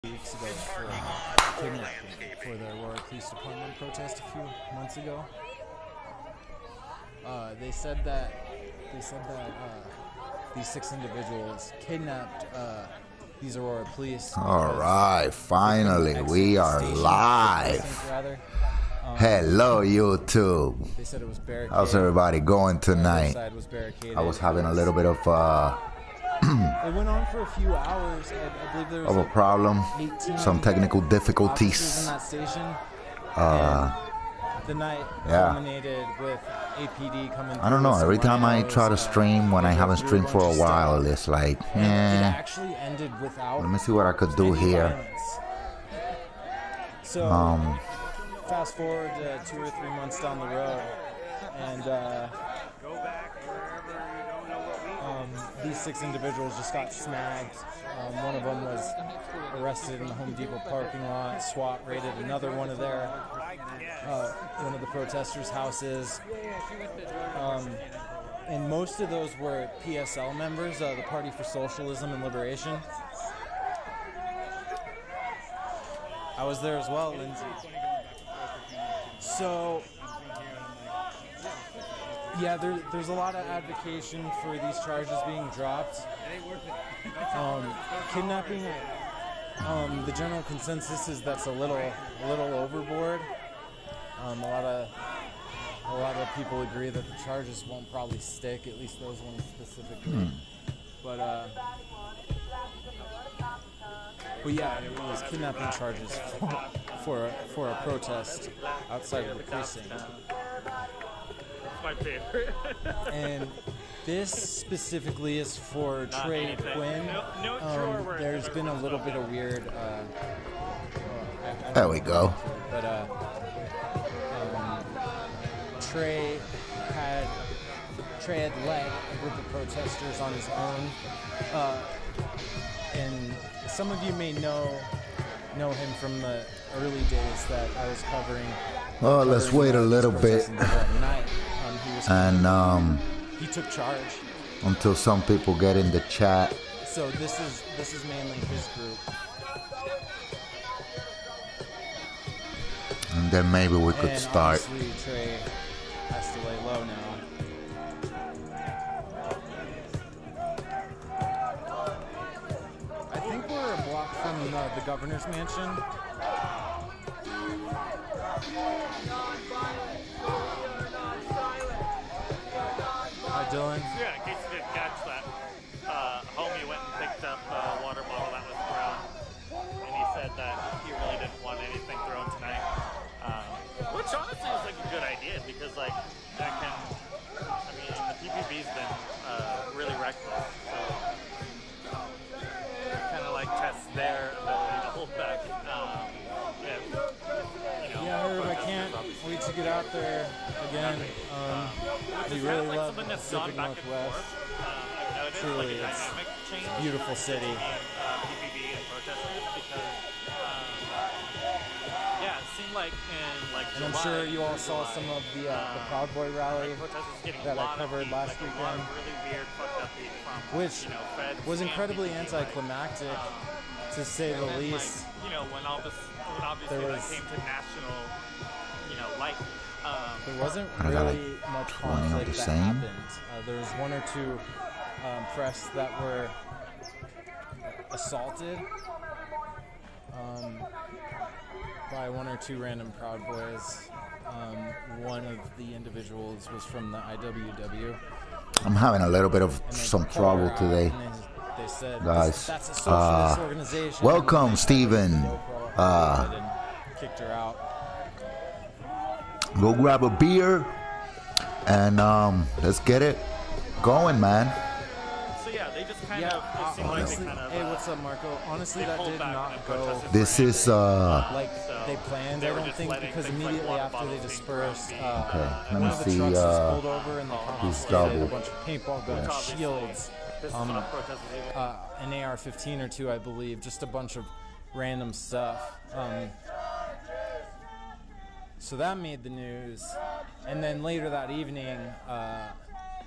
Weeks ago for kidnapping for the Aurora Police Department protest a few months ago. They said that these 6 individuals kidnapped these Aurora police. All right, finally we are live. Hello, YouTube. They said it was barricaded. How's everybody going tonight? I was having a little bit of it went on for a few hours. I believe there was a problem, 18 some technical officers difficulties. in that station. The night culminated with APD coming. I don't know. Every time I try to stream, when I haven't streamed for a while, it's like, It actually ended without. Let me see what I could do here. So, fast forward 2 or 3 months down the road, and these 6 individuals just got snagged. One of them was arrested in the Home Depot parking lot. SWAT raided another one of the protesters' houses. And most of those were PSL members, the Party for Socialism and Liberation. I was there as well, Lindsay. So, yeah, there's a lot of advocacy for these charges being dropped. Kidnapping, the general consensus is that's a little overboard. A lot of people agree that the charges won't probably stick, at least those ones specifically. But yeah, it was kidnapping charges for a protest outside of the precinct. My favorite. And this specifically is for Trey Quinn. There's been a little bit of weird. There we go. But Trey had led a group of protesters on his own, and some of you may know him from the early days that I was covering. Oh, let's wait a little bit. And he took charge until some people get in the chat. So this is mainly his group. And then maybe we could start. Trey has to lay low now. I think we're a block from the governor's mansion. Hi, Dylan. Yeah, in case you didn't catch that, homie went and picked up a water bottle that was thrown, and he said that he really didn't want anything thrown tonight. Which honestly is like a good idea because like that can, I mean, the PPB's been really reckless, so kind of like test their ability to hold back. Yeah, Herb, I can't wait to get out there again. We really love the Pacific Northwest. Truly, it's a beautiful city. PPB and protesters because, yeah, it seemed like in like and I'm sure you all saw some of the Proud Boy rally that I covered last weekend, which was incredibly anticlimactic, to say the least. When obviously when it came to national, light. There wasn't really much conflict that happened. There was 1 or 2 press that were assaulted by 1 or 2 random Proud Boys. One of the individuals was from the IWW. I'm having a little bit of some trouble today, They said, guys. That's a socialist organization. Welcome, Steven. Kicked her out. Go grab a beer and let's get it going, man. So yeah, they just kind of. It seemed honestly, like they kind of, hey, what's up, Marco? Honestly, that did not go This is like they planned. I don't think because immediately after they dispersed, let one me of the see, trucks was pulled over and the cops did a double. bunch of paintball guns, shields, an AR-15 or 2, I believe, just a bunch of random stuff. So that made the news, and then later that evening,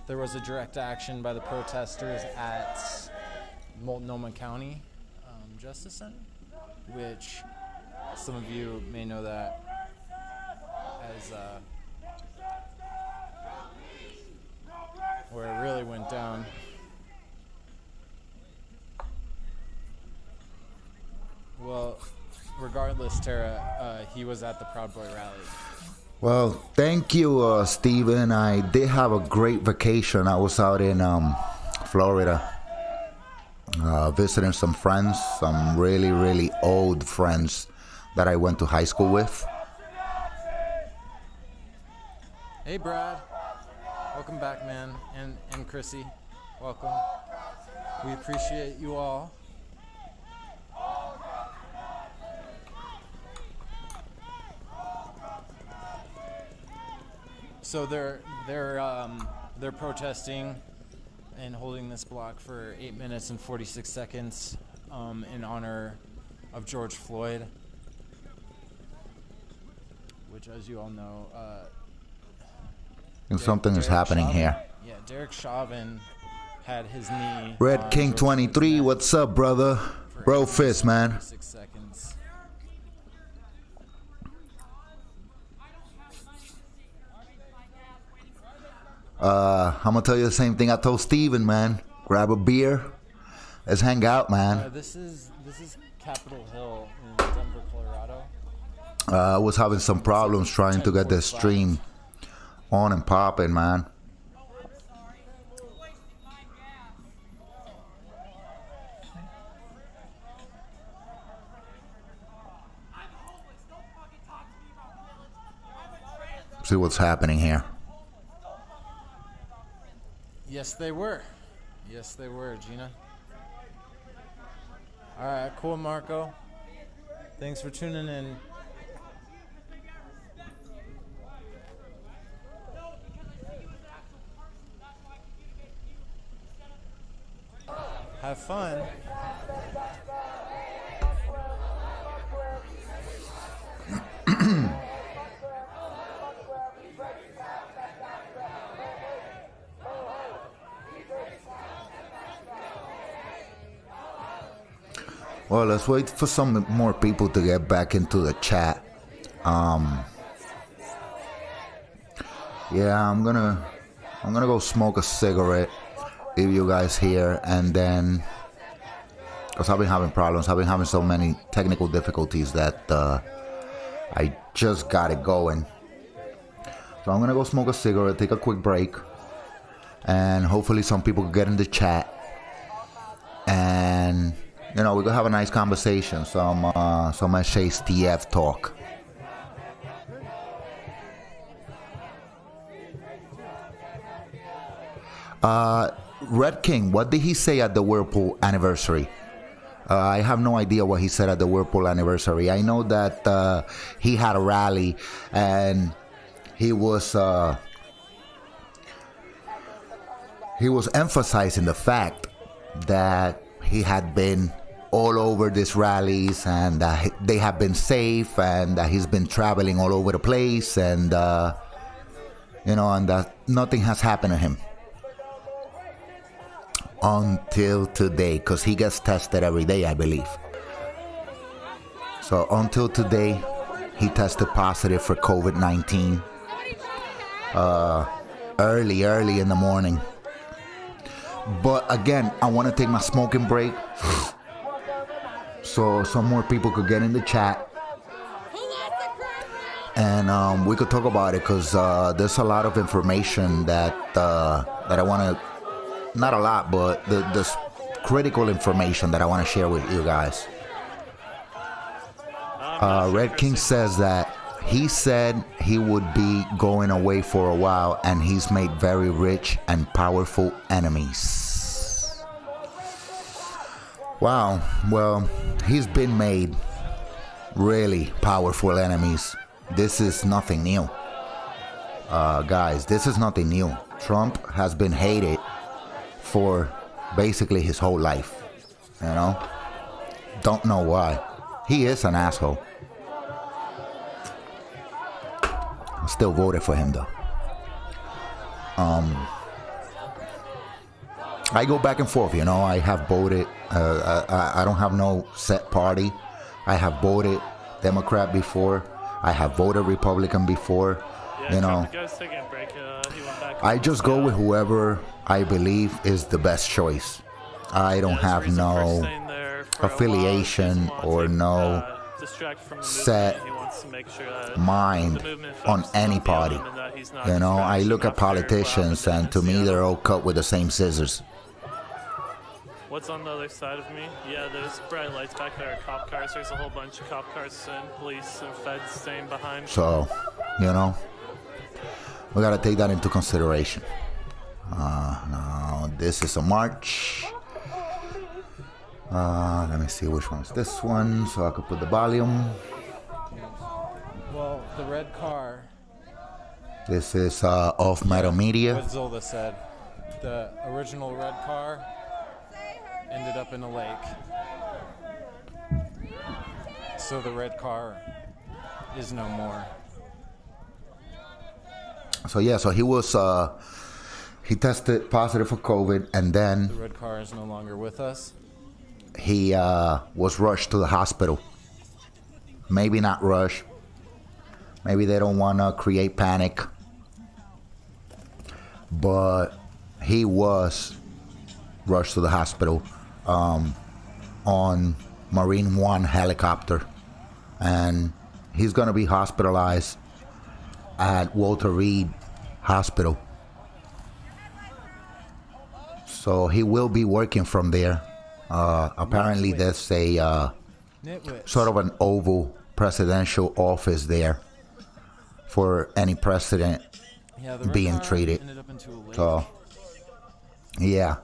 there was a direct action by the protesters at Multnomah County Justice Center. which some of you may know that as where it really went down. Well, regardless, Tara, he was at the Proud Boy rally. Well, thank you, Steven. I did have a great vacation. I was out in Florida visiting some friends, some really, really old friends that I went to high school with. Hey, Brad. Welcome back, man. And Chrissy, welcome. We appreciate you all. So they're protesting and holding this block for 8 minutes and 46 seconds in honor of George Floyd, which, as you all know, And something is happening here. Yeah, Derek Chauvin had his knee. Red King 23, what's up, brother? Bro fist, man. 6 seconds. I'm gonna tell you the same thing I told Steven, man. Grab a beer. Let's hang out, man. This is Capitol Hill in Denver, Colorado. I was having some problems trying to get the stream on and popping, man. See what's happening here. Yes, they were. Yes, they were, Gina. All right, cool, Marco. Thanks for tuning in. Have fun. Well, let's wait for some more people to get back into the chat. Yeah, I'm gonna go smoke a cigarette. Leave you guys here, and then, because I've been having problems. I've been having so many technical difficulties that I just got it going. So I'm gonna go smoke a cigarette, take a quick break, and hopefully some people can get in the chat, and you know, we're gonna have a nice conversation, some SHTF talk. Red King, what did he say at the Whirlpool anniversary? I have no idea what he said at the Whirlpool anniversary. I know that he had a rally and he was emphasizing the fact that he had been all over these rallies and they have been safe, and that he's been traveling all over the place, and you know, and that nothing has happened to him until today, because he gets tested every day, I believe. So until today, he tested positive for COVID-19 early in the morning. But again, I want to take my smoking break so some more people could get in the chat, and we could talk about it, because there's a lot of information that I want to, not a lot, but the critical information that I want to share with you guys. Red King says that he said he would be going away for a while, and he's made very rich and powerful enemies. Wow, well, he's been made really powerful enemies. This is nothing new. Guys, this is nothing new. Trump has been hated for basically his whole life, you know? Don't know why. He is an asshole. I still voted for him though. I go back and forth, you know. I have voted. I don't have no set party. I have voted Democrat before. I have voted Republican before. Yeah, You know, the guy's taking a break. He went back. I just go with whoever I believe is the best choice. I don't have no affiliation or no set mind on any party. You know, I look at politicians and to me they're all cut with the same scissors. What's on the other side of me? Yeah, there's bright lights back there. Cop cars. There's a whole bunch of cop cars and police and feds staying behind. So, you know, we gotta take that into consideration. No, this is a march. Let me see which one's this one so I could put the volume. Well, the red car. This is Off Metal Media. What Zolda said. The original red car ended up in a lake. So the red car is no more. So yeah, so he was he tested positive for COVID, and then The red car is no longer with us. he was rushed to the hospital. Maybe not rushed. Maybe they don't want to create panic. But he was rushed to the hospital on Marine One helicopter. And he's going to be hospitalized at Walter Reed Hospital. So he will be working from there. Apparently there's a sort of an oval presidential office there for any president being treated. So, yeah.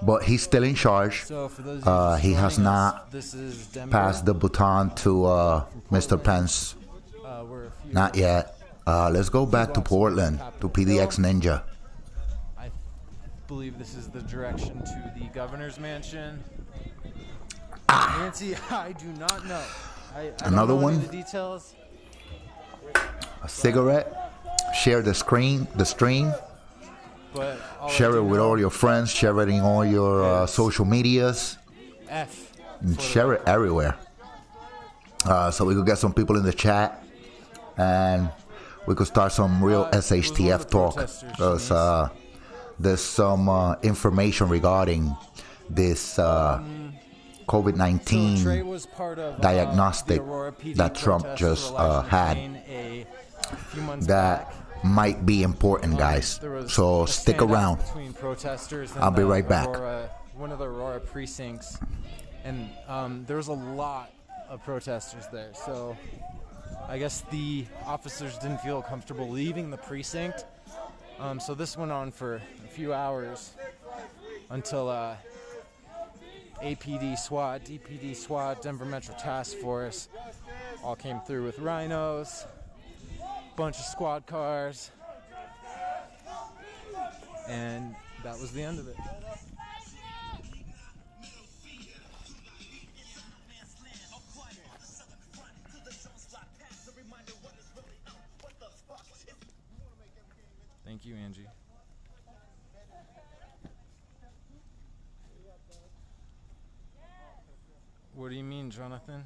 But he's still in charge. So for those of you He has not this is Denver. passed the baton to Mr. Pence. We're a few Not yet. Let's go back to Portland, to PDX Ninja. I believe this is the direction to the governor's mansion. Nancy, I do not know. I Another don't know one? any of the details. A cigarette. Share the stream. But all I Share do it with know- all your friends. Share it in all your social medias. F. And share it everywhere. So we could get some people in the chat. And we could start some real it was all SHTF the talk. protesters, Because there's some information regarding this COVID-19 So Trey was part of, diagnostic the Aurora PD that Trump protests just for Elijah had. McClain a few months that back. might be important, guys. There was So a stick standoff around. between protesters and I'll be the right back. one of the Aurora precincts, and there was a lot of protesters there. So I guess the officers didn't feel comfortable leaving the precinct. So this went on for a few hours until APD SWAT, DPD SWAT, Denver Metro Task Force all came through with rhinos, bunch of squad cars, and that was the end of it. Thank you, Angie. What do you mean, Jonathan?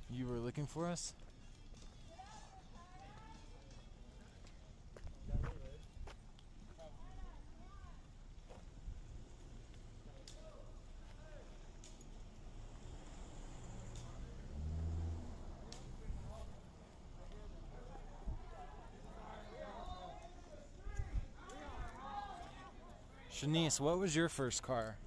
You were looking for us? Shanice, what was your first car?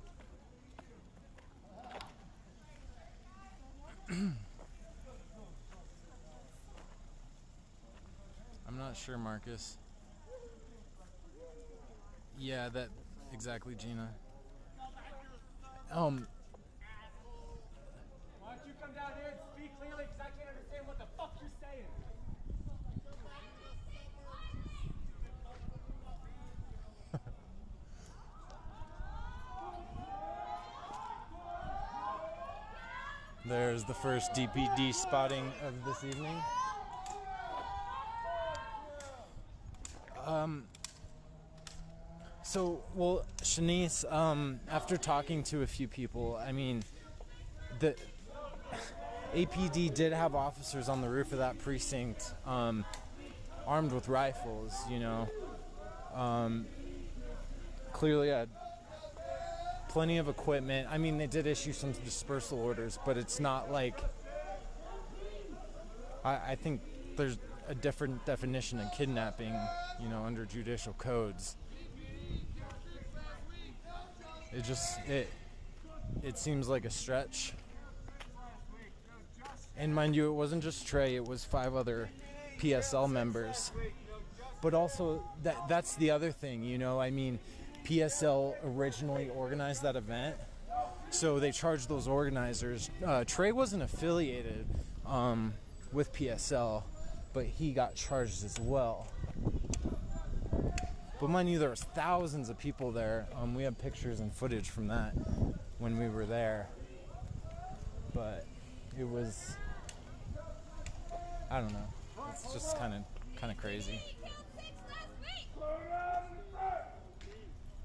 I'm not sure, Marcus. Yeah, that exactly, Gina. Why don't you come down here and speak clearly, because I can't understand what the fuck you're saying. There's the first DPD spotting of this evening. So, well, Shanice, after talking to a few people, I mean, the APD did have officers on the roof of that precinct, armed with rifles, you know. Clearly had plenty of equipment. I mean, they did issue some dispersal orders, but it's not like... I think there's a different definition of kidnapping, you know, under judicial codes. It seems like a stretch. And mind you, it wasn't just Trey, it was 5 other PSL members. But also, that's the other thing, you know, I mean, PSL originally organized that event, so they charged those organizers. Trey wasn't affiliated with PSL, but he got charged as well. But mind you, there was thousands of people there. We have pictures and footage from that when we were there. But it was, I don't know. It's just kind of crazy.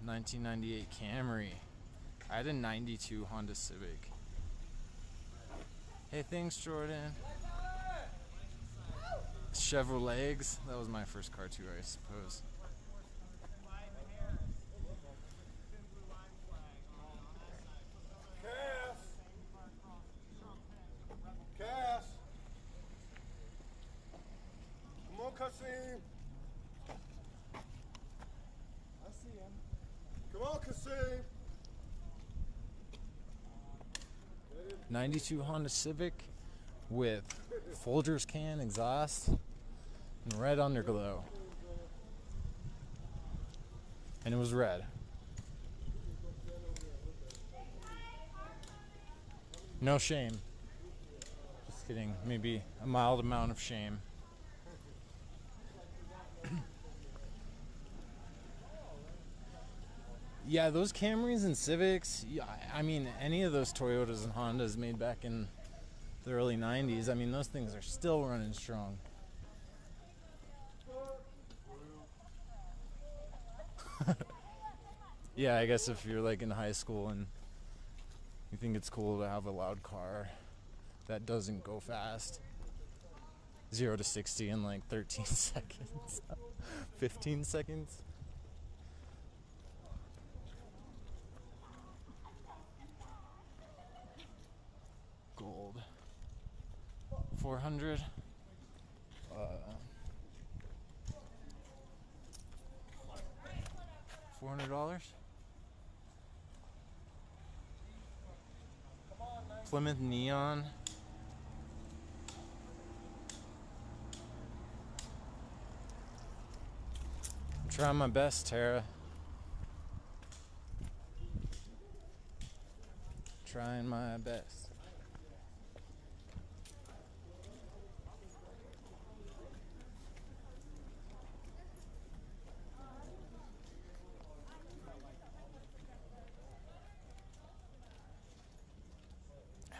1998 Camry. I had a 92 Honda Civic. Hey, thanks, Jordan. Chevrolets. That was my first car too, I suppose. Cass! Come on, Kasim! I see him. Come on, Kasim! 92 Honda Civic with Folgers can exhaust and red underglow. And it was red. No shame. Just kidding. Maybe a mild amount of shame. Yeah, those Camrys and Civics, I mean, any of those Toyotas and Hondas made back in the early 90s, I mean, those things are still running strong. Yeah, I guess if you're like in high school and you think it's cool to have a loud car that doesn't go fast. 0 to 60 in like 13 seconds. 15 seconds. Gold. 400. $400. Plymouth Neon. I'm trying my best, Tara. Trying my best.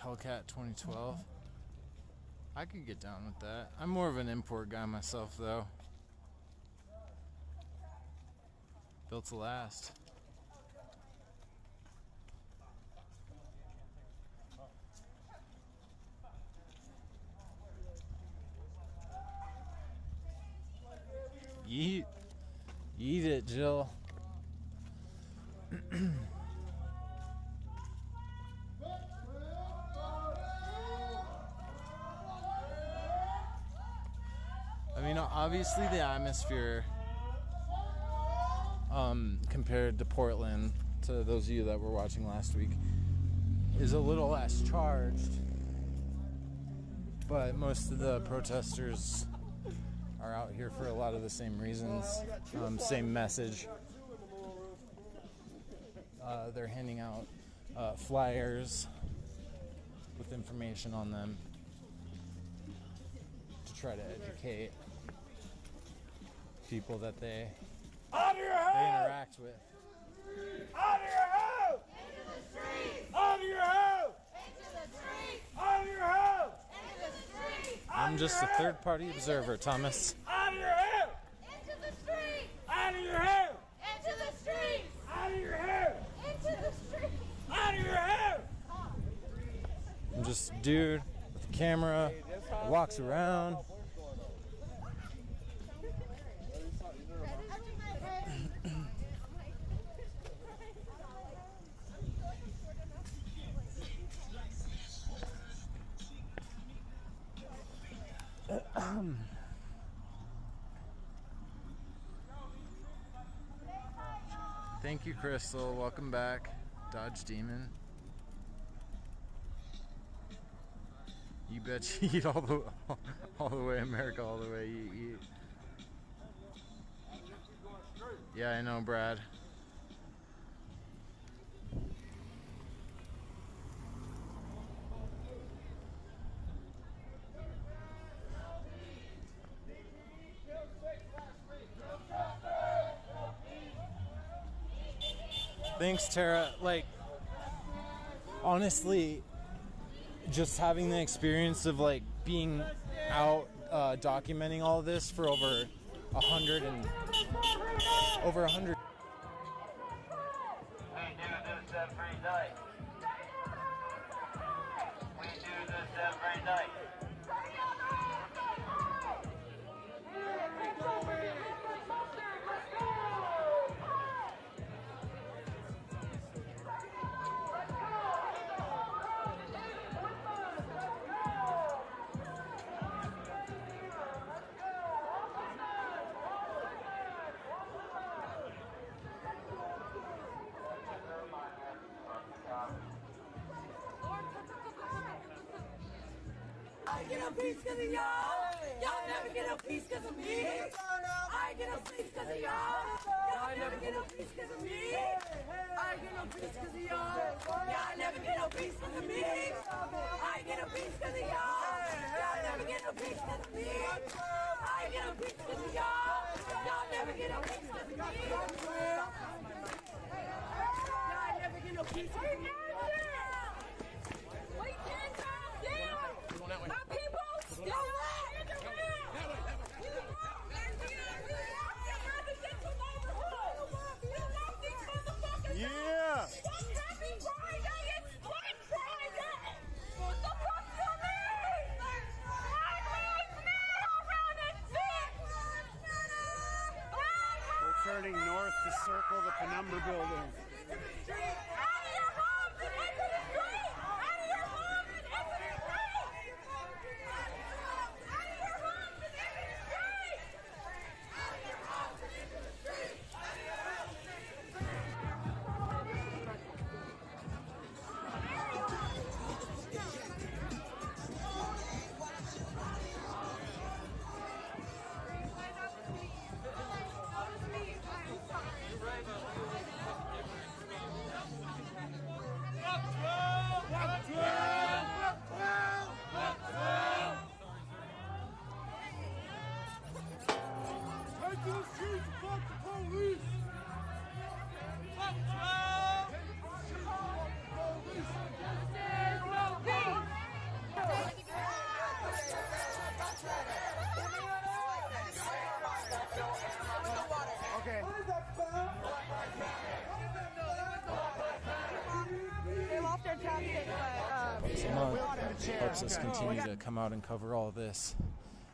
Hellcat 2012. I could get down with that. I'm more of an import guy myself, though. Built to last. Yeet. Eat it, Jill. I mean, obviously the atmosphere compared to Portland, to those of you that were watching last week, is a little less charged. But most of the protesters are out here for a lot of the same reasons, same message. They're handing out flyers with information on them to try to educate people that they interact with. Out of your house! Into the streets! Out of your house! Into the streets! Out of your house! Into the streets! I'm just a third-party observer, Thomas. Out of your house! Into the streets! Out of your house! Into the streets! dude with the camera that walks around. Thank you, Crystal. Welcome back, Dodge Demon. You bet you eat all the way, America, all the way. You eat. Yeah, I know, Brad. Thanks, Tara. Like, honestly, just having the experience of like being out documenting all of this for over 100. We do this every night. We do this every night. I get a piece cause of y'all. Y'all never get a piece cause of me. I get a piece cause of y'all. Y'all never get a piece cause of me. I get a piece cause of y'all. Y'all never get a piece cause of me. I get a piece cause of y'all. Y'all never get a piece cause of me. I get a piece cause of y'all. Y'all never get a piece cause of me. Y'all never get a piece cause of me. We can't calm down. My people, still alive. Yeah! Happy Friday! It's Black Friday! What the fuck do you mean? Black Lives Matter around this bitch! We're turning north to circle the Penumbra building. Out of your homes and into the street! Out of your homes and into the street! Out of your homes and into the street! Out of your homes and into the street! Take to the streets, fuck the police! Okay. They lost their chapstick, but This month helps us continue to come out and cover all this.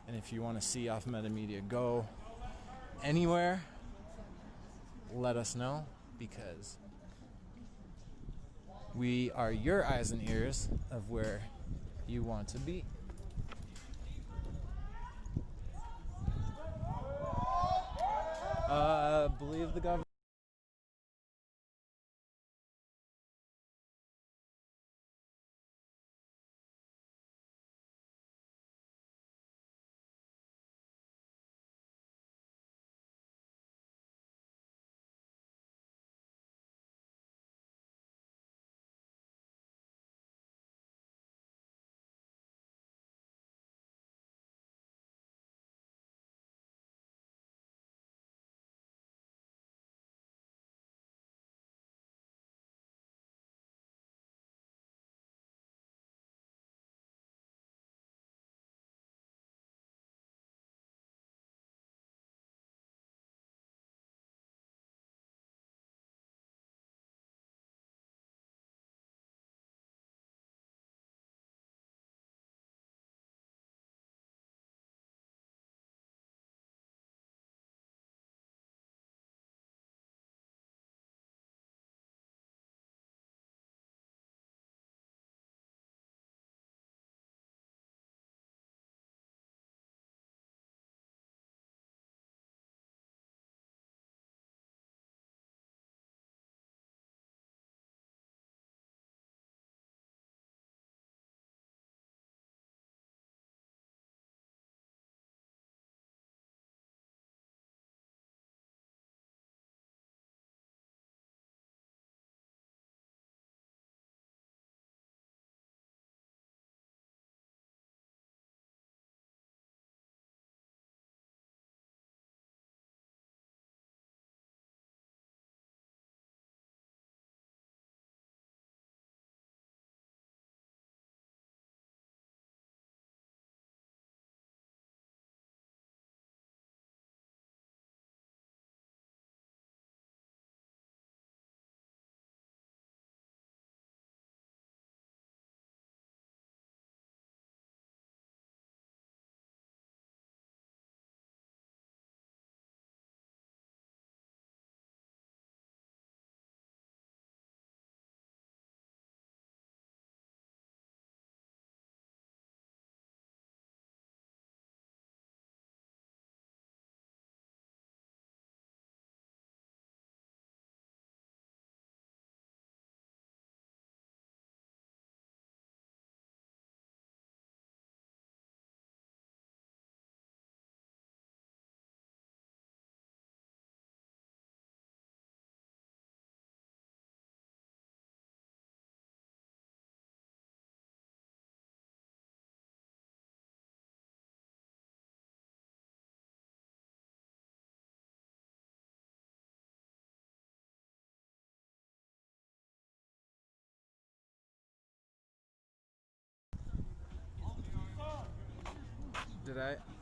And if you want to see Off Meta Media go anywhere, let us know, because we are your eyes and ears of where you want to be. Believe the government.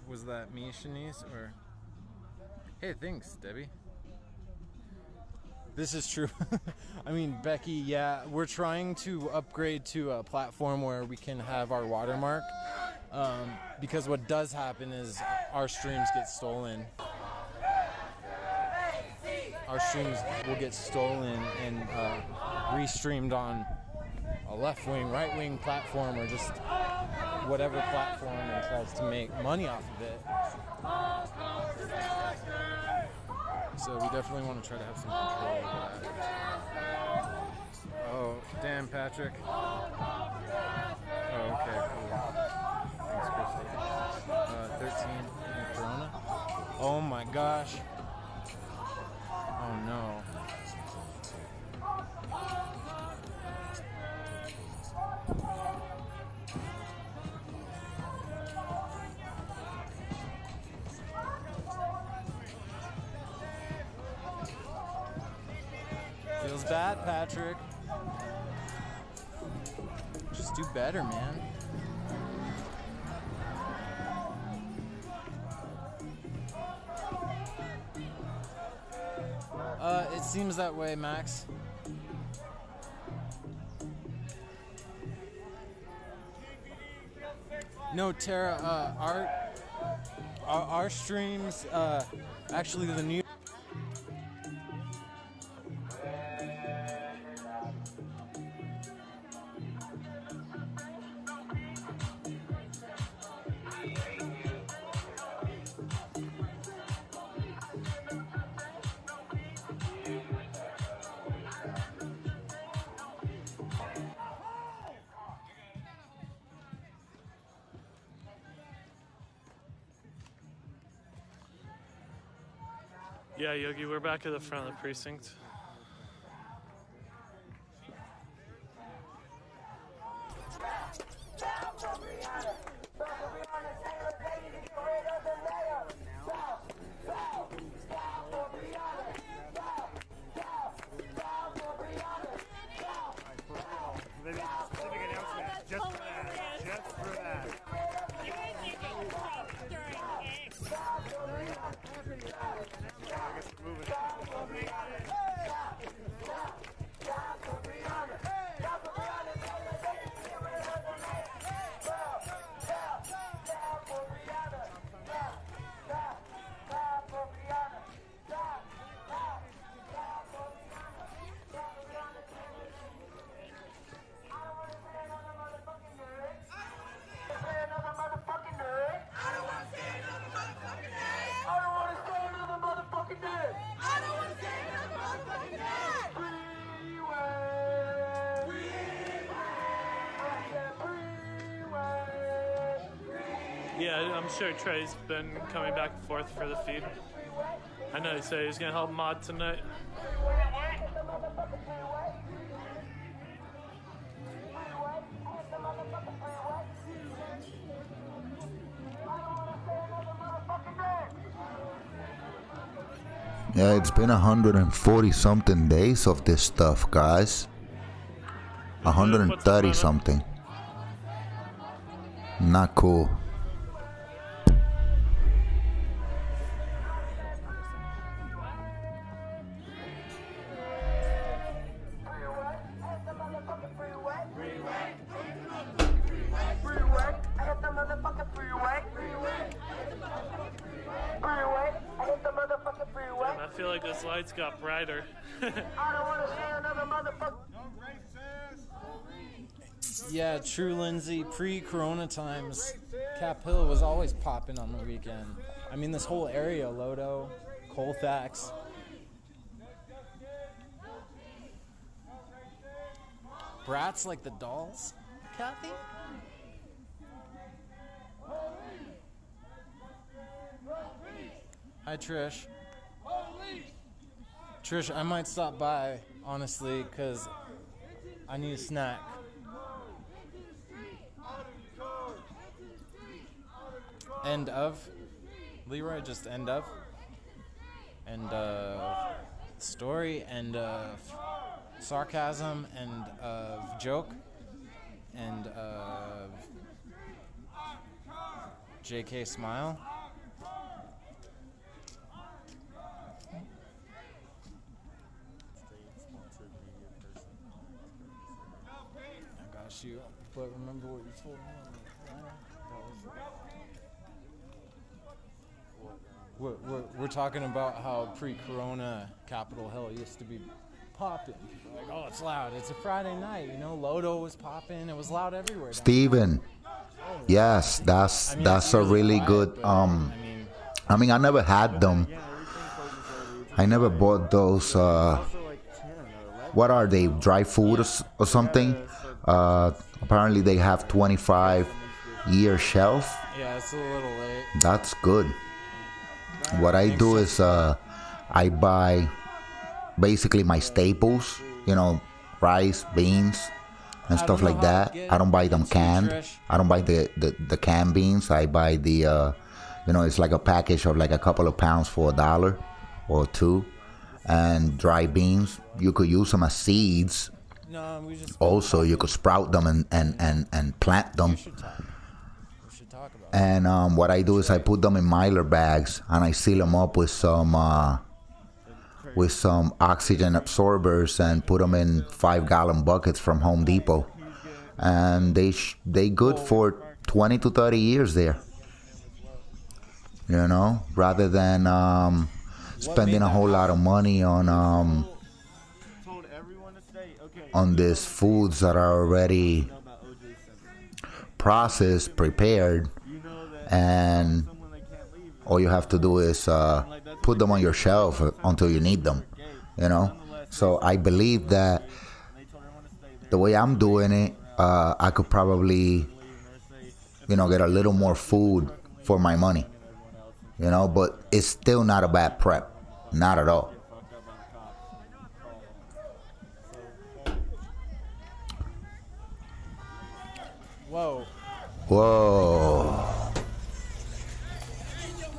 Was that me, Shanice, or? Hey, thanks, Debbie. This is true. I mean, Becky, yeah, we're trying to upgrade to a platform where we can have our watermark, because what does happen is our streams get stolen. Our streams will get stolen and restreamed on a left-wing, right-wing platform, or just whatever platform, and tries to make money off of it. So we definitely want to try to have some control over that. Oh, damn, Patrick. Oh, okay, cool. Thanks, Christy. 13 in Corona. Oh my gosh. Oh no. Feels bad, Patrick. Just do better, man. It seems that way, Max. No, Tara, our streams, actually the new Yeah, Yogi, we're back at the front of the precinct. Yeah, I'm sure Trey's been coming back and forth for the feed. I know he said he was going to help mod tonight. Yeah, it's been 140 something days of this stuff, guys. 130 something. Not cool. I feel like this light's got brighter. Yeah, true, Lindsay. Pre-Corona times, Cap Hill was always popping on the weekend. I mean, this whole area, Lodo, Colfax. Brats like the dolls, Kathy? Hi, Trish. Trish, I might stop by, honestly, because I need a snack. End of. Leroy, just end of. End of story, end of sarcasm, end of joke, end of JK smile. I got you. But remember what you told me on the We're talking about how pre-corona Capitol Hill used to be popping. Like, oh, it's loud. It's a Friday night, you know. Lodo was popping. It was loud everywhere. Steven, yes, that's a really good. I mean, I never had them. I never bought those. What are they? Dry food or something? Apparently, they have 25-year shelf. Yeah, it's a little late. That's good. What I do is I buy basically my staples, you know, rice, beans, and stuff like that. I don't buy them canned. I don't buy the canned beans. I buy the, you know, it's like a package of like a couple of pounds for $1 or $2. And dry beans, you could use them as seeds. No, we just also, you could sprout them and plant them. We should talk about it. And what I do is I put them in mylar bags and I seal them up with some oxygen absorbers and put them in 5-gallon buckets from Home Depot. And they good for 20 to 30 years there. You know, rather than spending a whole lot of money on these foods that are already processed, prepared, and all you have to do is put them on your shelf until you need them, you know. So I believe that the way I'm doing it, I could probably, you know, get a little more food for my money, you know, but it's still not a bad prep, not at all. Whoa.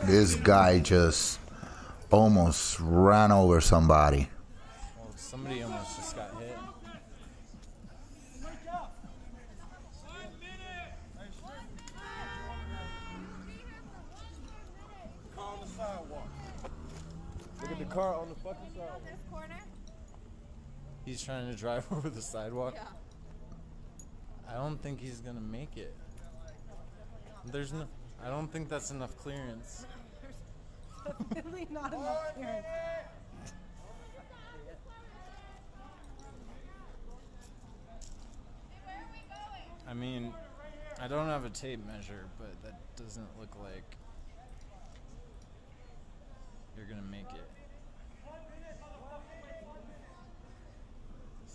This guy just almost ran over somebody. Well, somebody almost just got hit. Car on the sidewalk. Look at the car on the fucking sidewalk. This corner? He's trying to drive over the sidewalk. Yeah. I don't think he's gonna make it. I don't think that's enough clearance. There's really not enough clearance. I mean, I don't have a tape measure, but that doesn't look like you're gonna make it.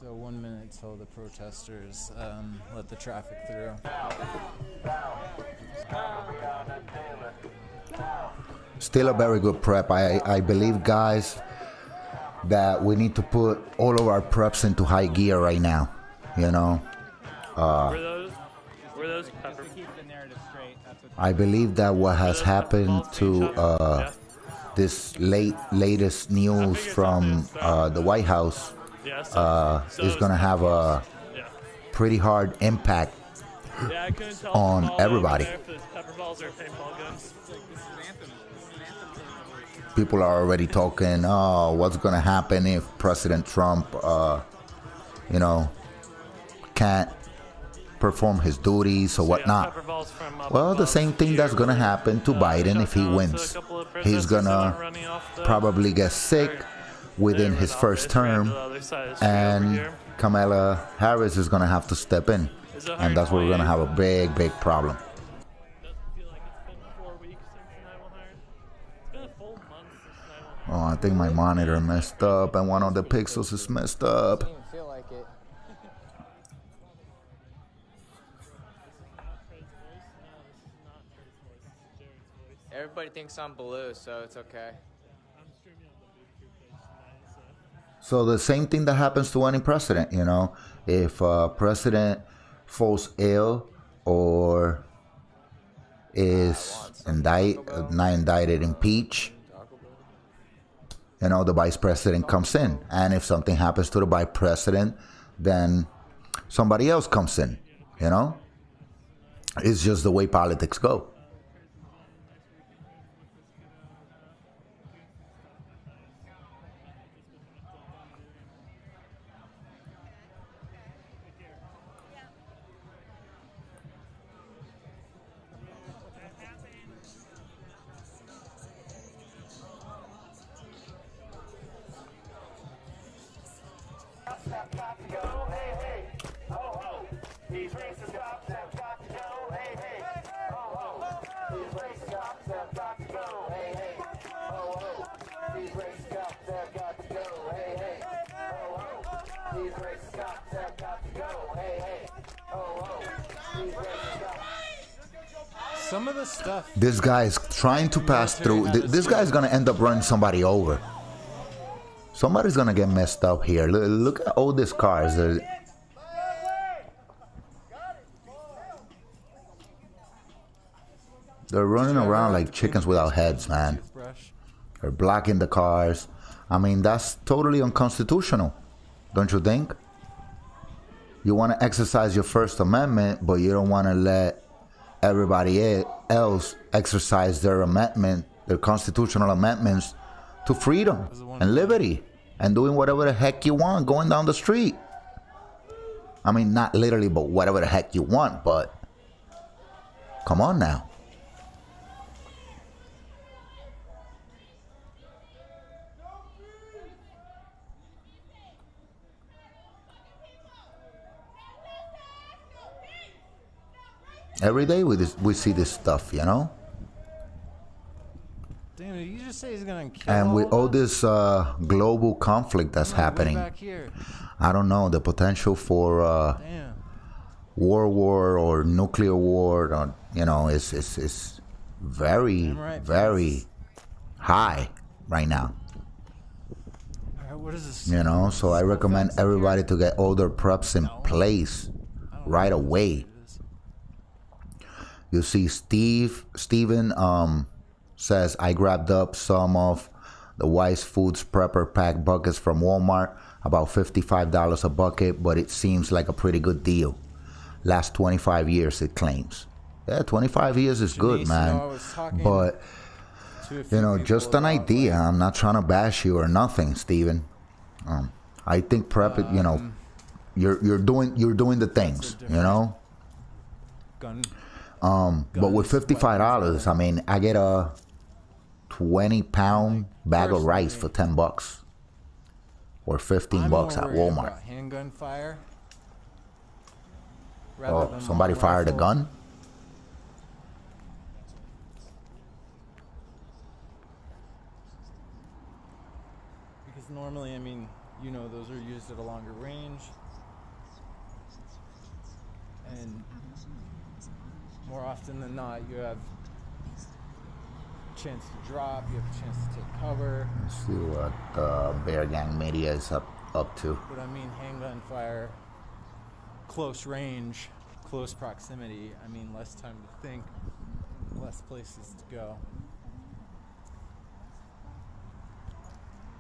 So 1 minute till the protesters let the traffic through. Still a very good prep. I believe, guys, that we need to put all of our preps into high gear right now, you know. Were those pepper? I believe that what has happened to this latest news from the White House is going to have a pretty hard impact on everybody. People are already talking, oh, what's going to happen if President Trump, you know, can't perform his duties or whatnot. Well, the same thing that's going to happen to Biden if he wins. He's going to probably get sick within his first term, and Kamala Harris is going to have to step in. And that's where we're going to have a big, big problem. Oh, I think my monitor messed up and one of the pixels is messed up. Feel like it. Everybody thinks I'm blue, so it's okay. So the same thing that happens to any president, you know, if a president falls ill or is not indicted, impeached, you know, the vice president comes in. And if something happens to the vice president, then somebody else comes in, you know. It's just the way politics go. have got to go. Hey, hey, ho, ho. These racist cops have got to go. Hey, hey, ho, ho. These racist cops have got to go. Hey, hey, ho, ho. These racist cops have got to go. Hey, hey, ho, ho. These racist cops have got to go. Hey, hey, ho, ho. These racist cops. Some of the stuff. This guy is trying to pass through. This guy is gonna end up running somebody over. Somebody's gonna get messed up here. Look at all these cars. They're running around like chickens without heads, man. They're blocking the cars. I mean, that's totally unconstitutional, don't you think? You want to exercise your First Amendment, but you don't want to let everybody else exercise their amendment, their constitutional amendments to freedom and liberty and doing whatever the heck you want going down the street. I mean, not literally, but whatever the heck you want, but come on now. Every day we see this stuff, you know? Damn, did you just say he's gonna kill And with all of us? this global conflict that's happening, Back here. I don't know, the potential for Damn. war or nuclear war, or, you know, is very, Damn right, very high right now. Alright, what is this? You know, so I recommend everybody to get all their preps in place right away. You see Steven says, I grabbed up some of the Wise Foods Prepper Pack buckets from Walmart, about $55 a bucket, but it seems like a pretty good deal. Last 25 years, it claims. Yeah, 25 years is good, man. But, you know, just an idea. I'm not trying to bash you or nothing, Steven. I think prep it, you know, you're doing the things, you know? Gun. But with $55, I mean, I get a 20-pound bag of rice for $10 or $15 at Walmart. Handgun fire. Oh, somebody fired a gun? Because normally, I mean, you know, those are used at a longer range. And more often than not, you have a chance to drop, you have a chance to take cover. Let's see what Bear Gang Media is up to. But I mean, handgun fire, close range, close proximity. I mean, less time to think, less places to go.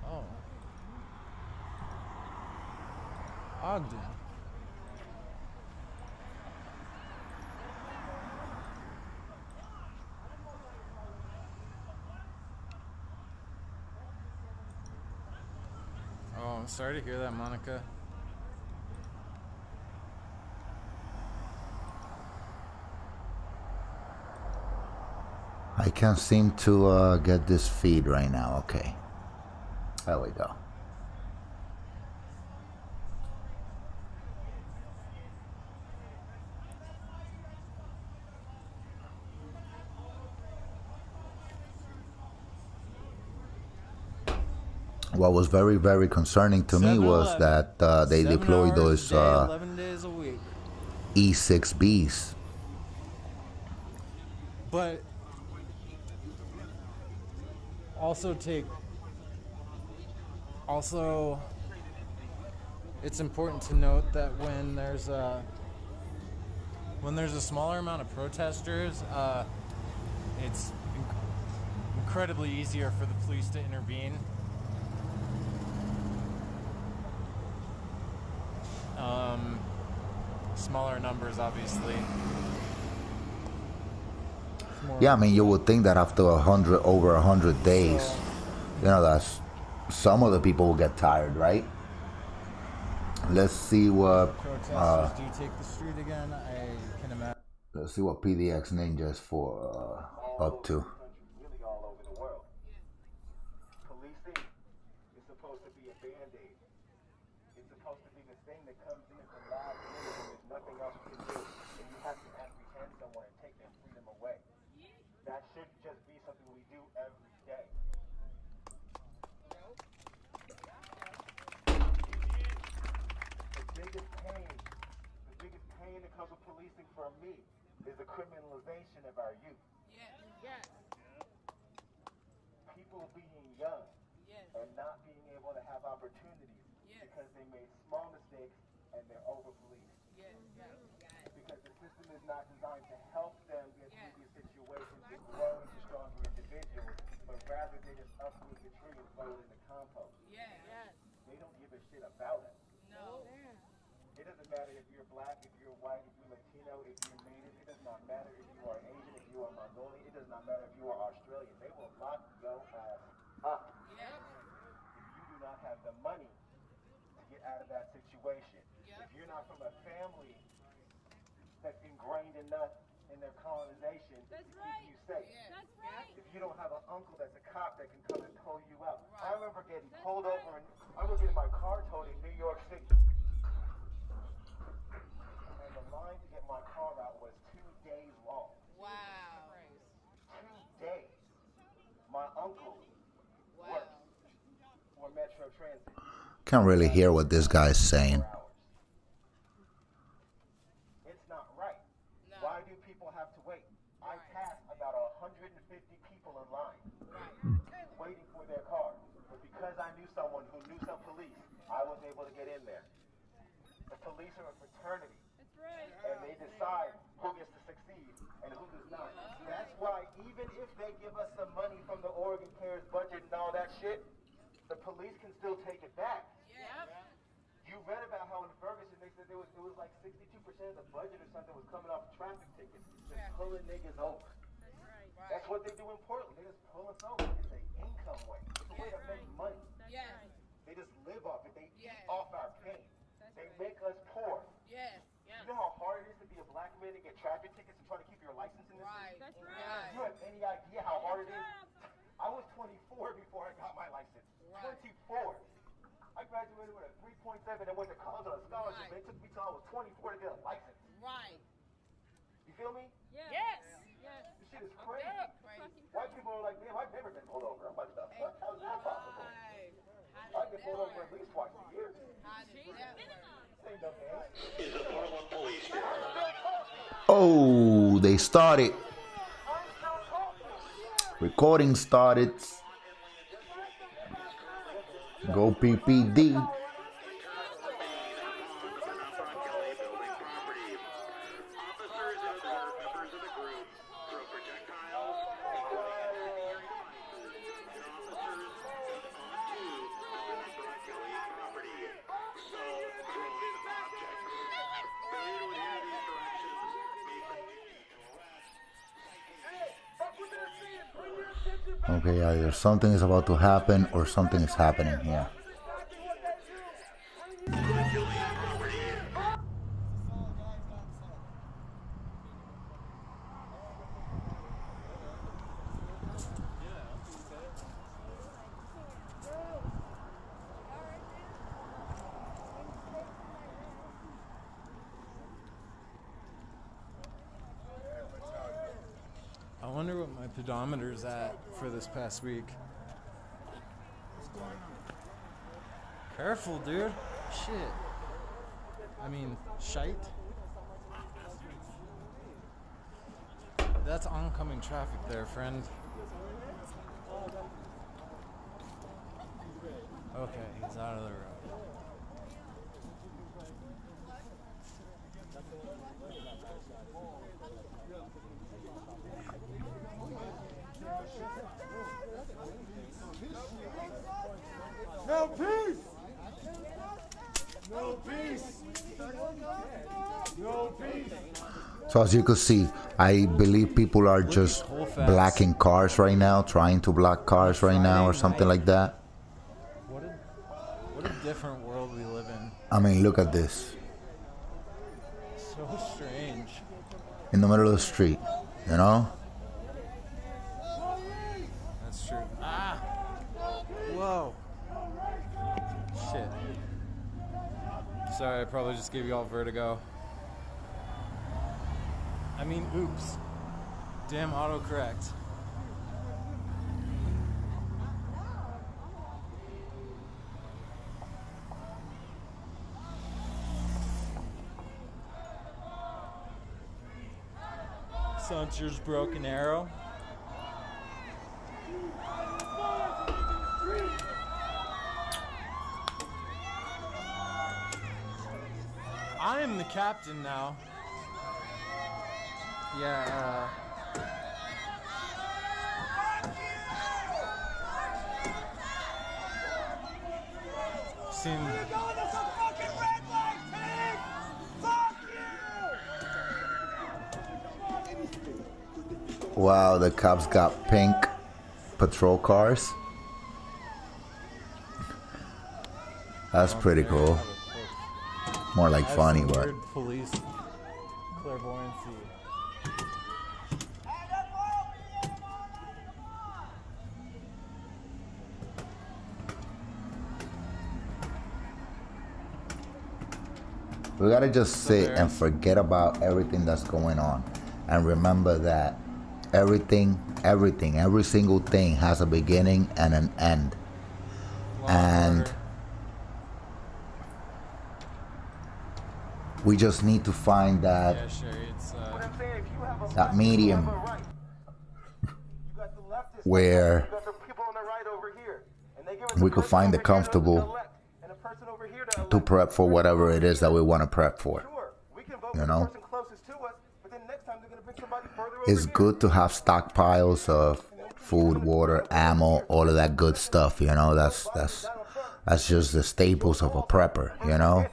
Oh. Ogden. Oh, I'm sorry to hear that, Monica. I can't seem to get this feed right now. Okay. There we go. What was very, very concerning to me was that they deployed those E6Bs. But also it's important to note that when there's a smaller amount of protesters, it's incredibly easier for the police to intervene. Smaller numbers, obviously. Yeah, I mean, you would think that after over 100 days, you know, that's some of the people will get tired, right? Let's see what. Protesters do take the street again. I can imagine. Let's see what PDX Ninja is for up to. Really all over the world. Policing is supposed to be a band-aid. It's supposed to be thing that comes in at the last minute when there's nothing else you can do, and you have to apprehend someone and take their freedom away. That should just be something we do every day. The biggest pain that comes with policing for me is the criminalization of our youth. Yes. People being young and not being able to have opportunities because they made small mistakes and they're over-policed. Because the system is not designed to help them get through these situations and grow into stronger individuals, but rather they just uproot the tree and throw it in the compost. They don't give a shit about us. No. It doesn't matter if you're black, if you're white, if you're Latino, if you're Native. It does not matter if you are Asian, if you are Mongolian. It does not matter if you are Australian. They will lock your ass up. If you do not have the money to get out of that situation. If you're not from a family that's ingrained enough in their colonization to keep you safe. If you don't have an uncle that's a cop that can come and pull you out. I remember getting pulled over and I remember getting my car towed in New York City. And the line to get my car out was 2 days long. Wow. 2 days. My uncle worked for Metro Transit. Can't really hear what this guy's saying. It's not right. Why do people have to wait? I passed about 150 people in line waiting for their car. But because I knew someone who knew some police, I was able to get in there. The police are a fraternity. And they decide who gets to succeed and who does not. That's why even if they give us some money from the Oregon Cares budget and all that shit, the police can still take it back. You read about how in Ferguson they said it was like 62% of the budget or something was coming off traffic tickets, just pulling niggas over. That's what they do in Portland. They just pull us over. It's an income way. It's a way to make money. They just live off it. They eat off our pain. They make us poor. You know how hard it is to be a black man and get traffic tickets and try to keep your license in this city? You have any idea how hard it is? I was 24 before I got my license. 24. I graduated with a 3.7 and went to college on a scholarship. But it took me till I was 24 to get a license. You feel me? Yes. This shit is crazy. White people are like, damn, I've never been pulled over. I'm like, the fuck? How's that possible? I've been pulled over at least twice a year. Is the Portland Police Oh, they started. Recording started. Go PPD. Okay, either something is about to happen or something is happening here. I wonder what my pedometer's at for this past week. Careful, dude. Shit. I mean, shite. That's oncoming traffic there, friend. Okay, he's out of the road. No peace! No peace! No peace! So as you can see, I believe people are just blocking cars right now, trying to block cars right now or something like that. What a different world we live in. I mean, look at this. So strange. In the middle of the street, you know? That's true. Ah! Whoa. Shit. Sorry, I probably just gave you all vertigo. I mean, oops. Damn autocorrect. Sensors broken arrow. I am the captain now. Yeah. Seen. Wow, the cops got pink patrol cars. That's pretty cool. More like funny, but Weird police clairvoyancy. we gotta just sit and forget about everything that's going on and remember that every single thing has a beginning and an end. And we just need to find that Yeah, sure. It's that medium where we could find it comfortable to prep for whatever it is that we want to prep for. You know, it's good to have stockpiles of food, water, ammo, all of that good stuff. You know, that's just the staples of a prepper. You know,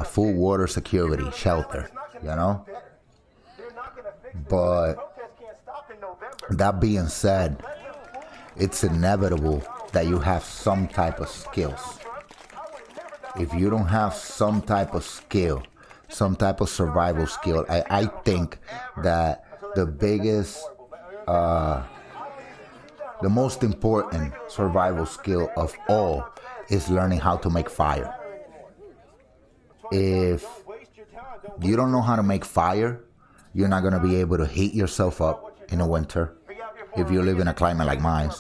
food, water, security, shelter. You know, but that being said, it's inevitable that you have some type of skills. If you don't have some type of skill, some type of survival skill, I think that the biggest, the most important survival skill of all is learning how to make fire. If you don't know how to make fire, you're not going to be able to heat yourself up in the winter. If you live in a climate like mine,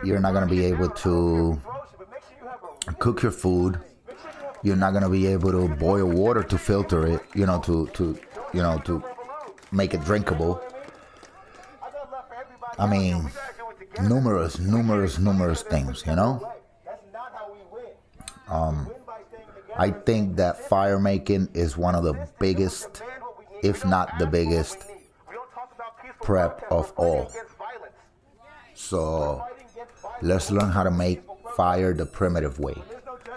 you're not going to be able to cook your food. You're not going to be able to boil water to filter it, to make it drinkable. I mean, numerous things, you know? I think that fire making is one of the biggest, if not the biggest, prep of all. So let's learn how to make fire the primitive way,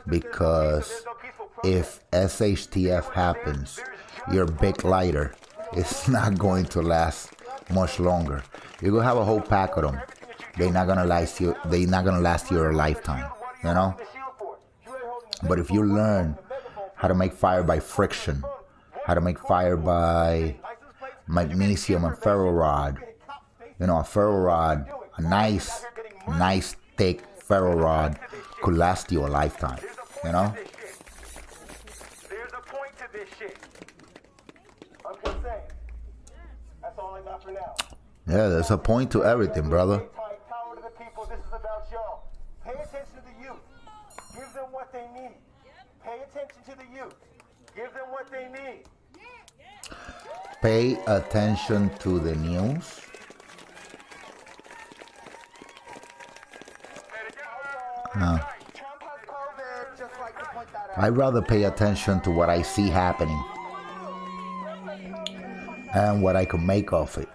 because if SHTF happens, your big lighter is not going to last much longer. You're gonna have a whole pack of them. They're not gonna last you a lifetime, you know? But if you learn how to make fire by friction, how to make fire by magnesium and ferro rod, a ferro rod, a nice thick ferro rod could last you a lifetime, you know? There's a point to this shit. I'm just saying. That's all I got for now. Yeah, there's a point to everything, brother. Power to the people. This is about y'all. Pay attention to the youth. Give them what they need. Pay attention to the youth. Give them what they need. Pay attention to the news. I'd rather pay attention to what I see happening and what I can make of it.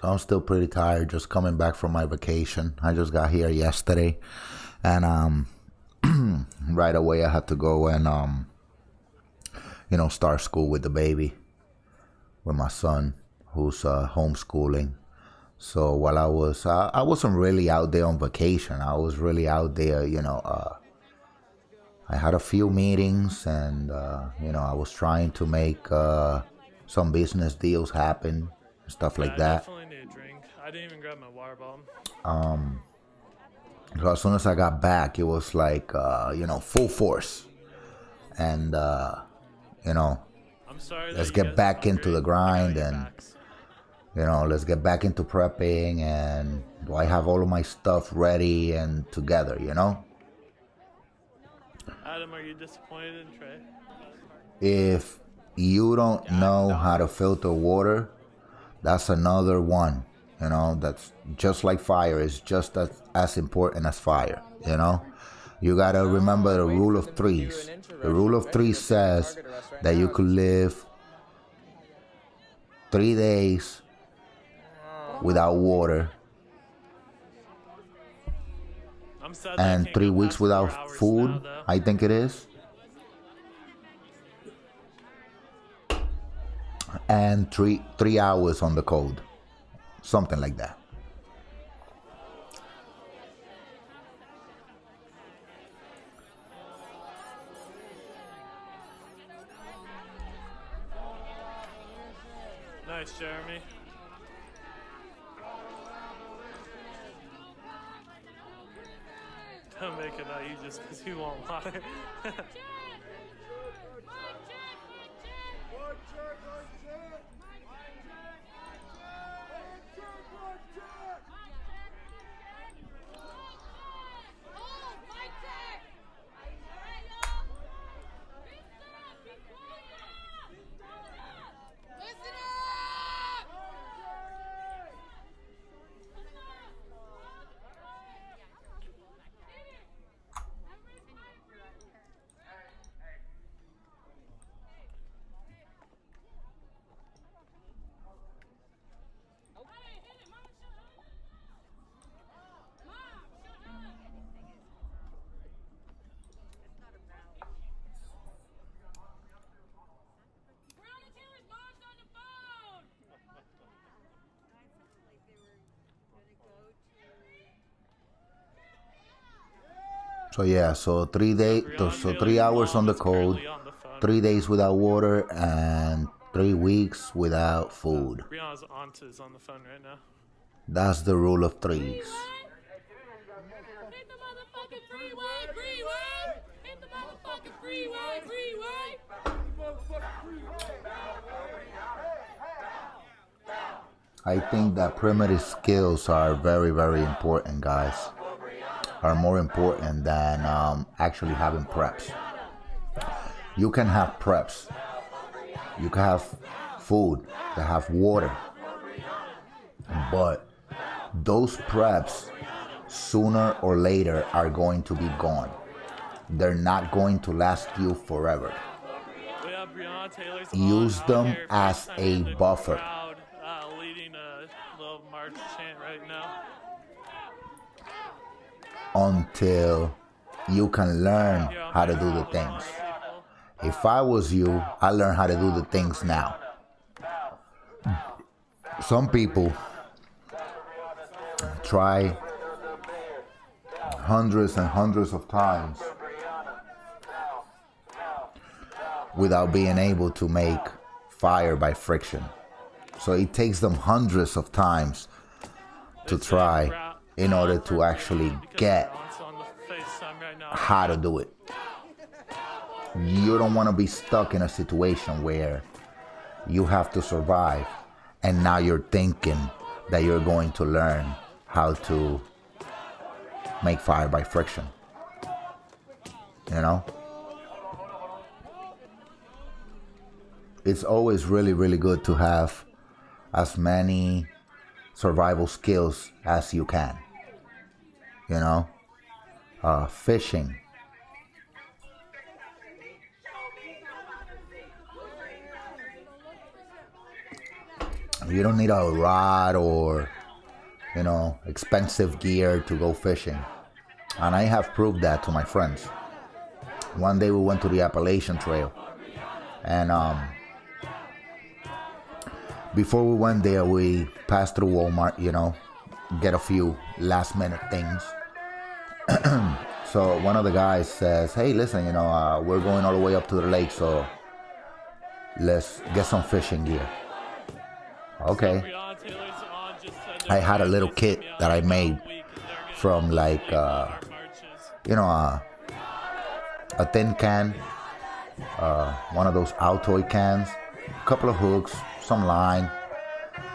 So I'm still pretty tired, just coming back from my vacation. I just got here yesterday, and right away I had to go and start school with the baby. with my son, who's homeschooling. So while I wasn't really out there on vacation. I was really out there, I had a few meetings, and I was trying to make some business deals happen, stuff like that. I definitely need a drink. I didn't even grab my water bottle. So as soon as I got back, it was like full force, and I'm sorry. let's get back into the grind, and let's get back into prepping, and do I have all of my stuff ready and together, Adam, are you disappointed in Trey? If you don't know how to filter water, that's another one, that's just like fire. Is just as important as fire, You gotta remember the rule of threes. The rule of threes says that you could live 3 days without water and 3 weeks without food, I think it is. And 3 hours on the code. Something like that. Nice, Jeremy. Don't make it about you just because you want water. So 3 hours on the code, 3 days without water, and 3 weeks without food. Brianna's aunt is on the phone right now. That's the rule of threes. Hit the motherfucking freeway. Hit the motherfucking freeway. I think that primitive skills are very, very important, guys. Are more important than actually having preps. You can have preps. You can have food, to have water. But those preps, sooner or later, are going to be gone. They're not going to last you forever. Use them as a buffer. Leading a little march chant right now. Until you can learn how to do the things. If I was you, I learn how to do the things now. Some people try hundreds and hundreds of times without being able to make fire by friction. So it takes them hundreds of times to try in order to actually get how to do it. You don't want to be stuck in a situation where you have to survive and now you're thinking that you're going to learn how to make fire by friction. It's always really, really good to have as many survival skills as you can. Fishing. You don't need a rod or, expensive gear to go fishing. And I have proved that to my friends. One day we went to the Appalachian Trail, and before we went there, we passed through Walmart, you know, get a few last minute things. So one of the guys says, hey, listen, you know, we're going all the way up to the lake, so let's get some fishing gear. Okay. I had a little kit that I made from like, you know, a tin can, one of those Altoid cans, a couple of hooks, some line,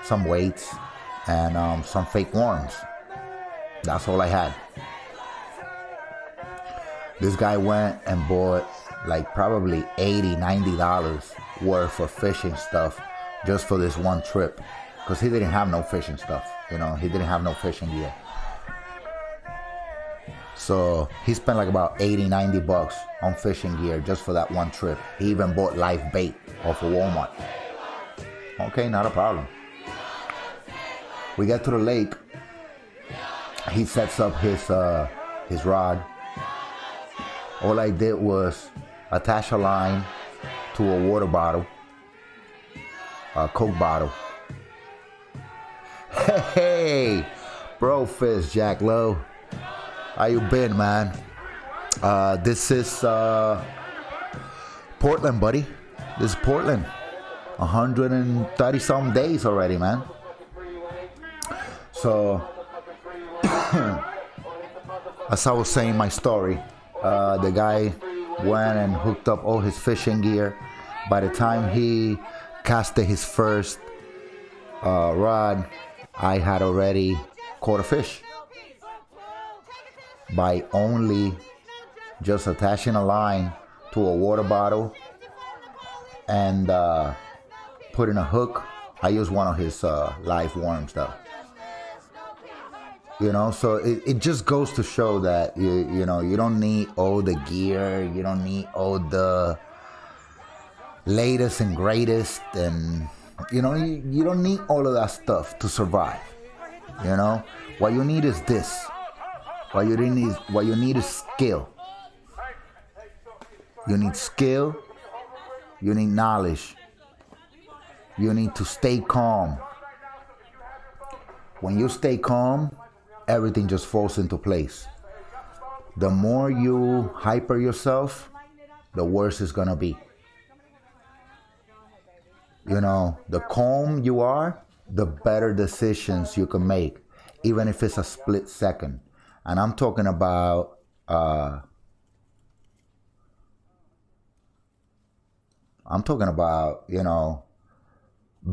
some weights, and some fake worms. That's all I had. This guy went and bought like probably $80, $90 worth of fishing stuff just for this one trip, because he didn't have no fishing stuff, you know, he didn't have no fishing gear. So he spent like about $80, $90 on fishing gear just for that one trip. He even bought live bait off of Walmart. Okay, not a problem. We get to the lake. He sets up his rod. All I did was attach a line to a water bottle, a Coke bottle. Hey, bro, Fizz, Jack Lowe. How you been, man? This is Portland, buddy. This is Portland. 130 some days already, man. So, as I was saying my story, the guy went and hooked up all his fishing gear. By the time he casted his first rod, I had already caught a fish by only just attaching a line to a water bottle and putting a hook. I used one of his live worms though. You know, so it just goes to show that you know, you don't need all the gear, you don't need all the latest and greatest, and you know, you don't need all of that stuff to survive. You know, what you need is this. What you need is skill. You need skill. You need knowledge. You need to stay calm. When you stay calm, everything just falls into place. The more you hyper yourself, the worse it's gonna be. You know, the calm you are, the better decisions you can make, even if it's a split second. And I'm talking about you know,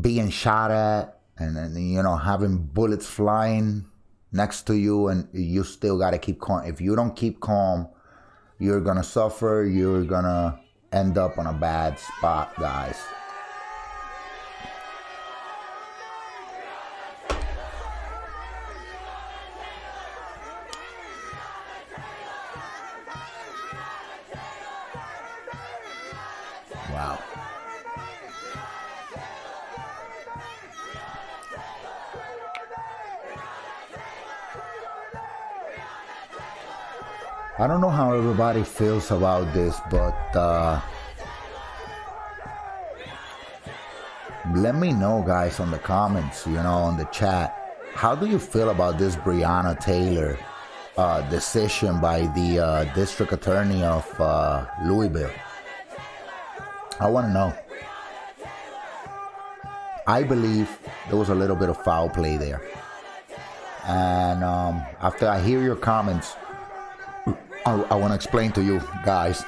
being shot at and you know, having bullets flying next to you, and you still got to keep calm. If you don't keep calm, you're going to suffer. You're going to end up on a bad spot, guys. Wow. I don't know how everybody feels about this, but let me know, guys, on the comments, you know, on the chat. How do you feel about this Breonna Taylor decision by the district attorney of Louisville? I want to know. I believe there was a little bit of foul play there. And after I hear your comments, I want to explain to you guys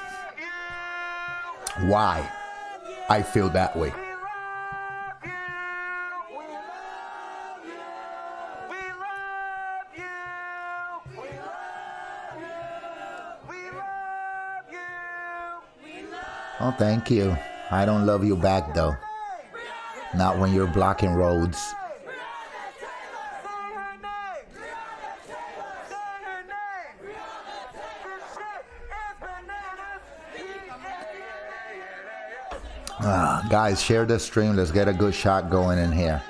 why I feel that way. Oh, thank you. I don't love you back though. Not when you're blocking roads. Guys, share the stream. Let's get a good shot going in here.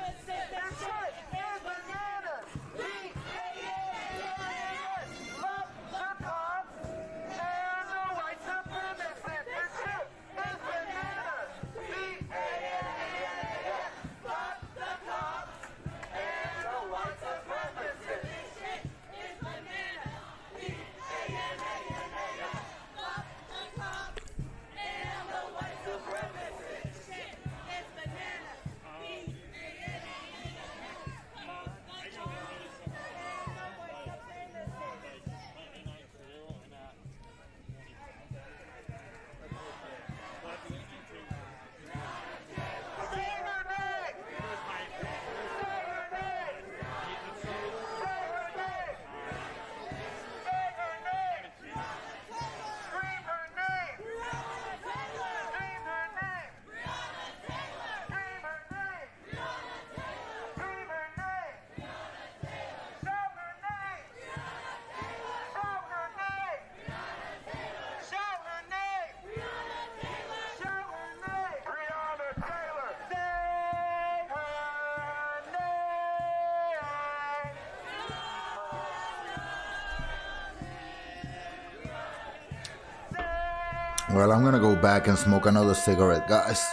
Well, I'm gonna go back and smoke another cigarette, guys.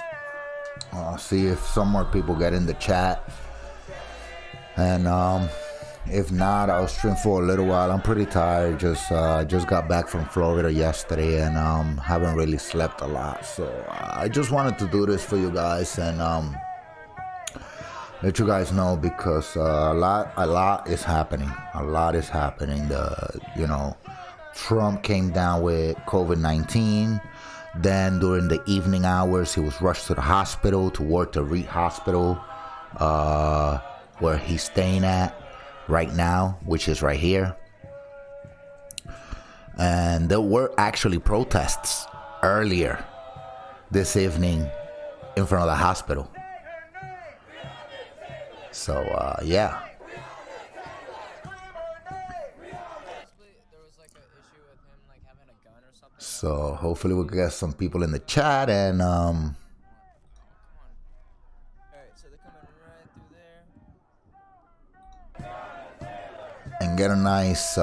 See if some more people get in the chat. And if not, I'll stream for a little while. I'm pretty tired. Just got back from Florida yesterday, and haven't really slept a lot. So I just wanted to do this for you guys and let you guys know, because a lot is happening. A lot is happening. Trump came down with COVID-19. Then during the evening hours, he was rushed to the hospital, to Walter Reed Hospital, where he's staying at right now, which is right here. And there were actually protests earlier this evening in front of the hospital. So, yeah. So hopefully we'll get some people in the chat and get a nice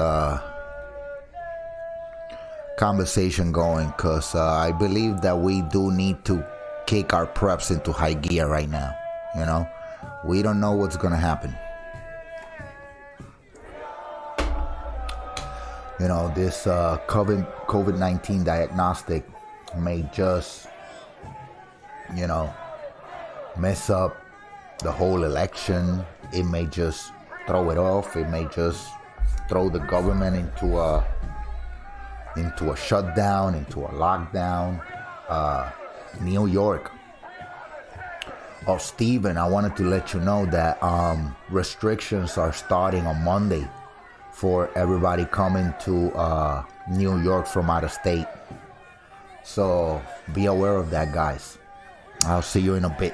conversation going, because I believe that we do need to kick our preps into high gear right now. You know, we don't know what's gonna happen. You know, this COVID-19 diagnostic may just, you know, mess up the whole election. It may just throw it off. It may just throw the government into a shutdown, into a lockdown. New York. Oh, Steven, I wanted to let you know that restrictions are starting on Monday for everybody coming to New York from out of state. So be aware of that, guys. I'll see you in a bit.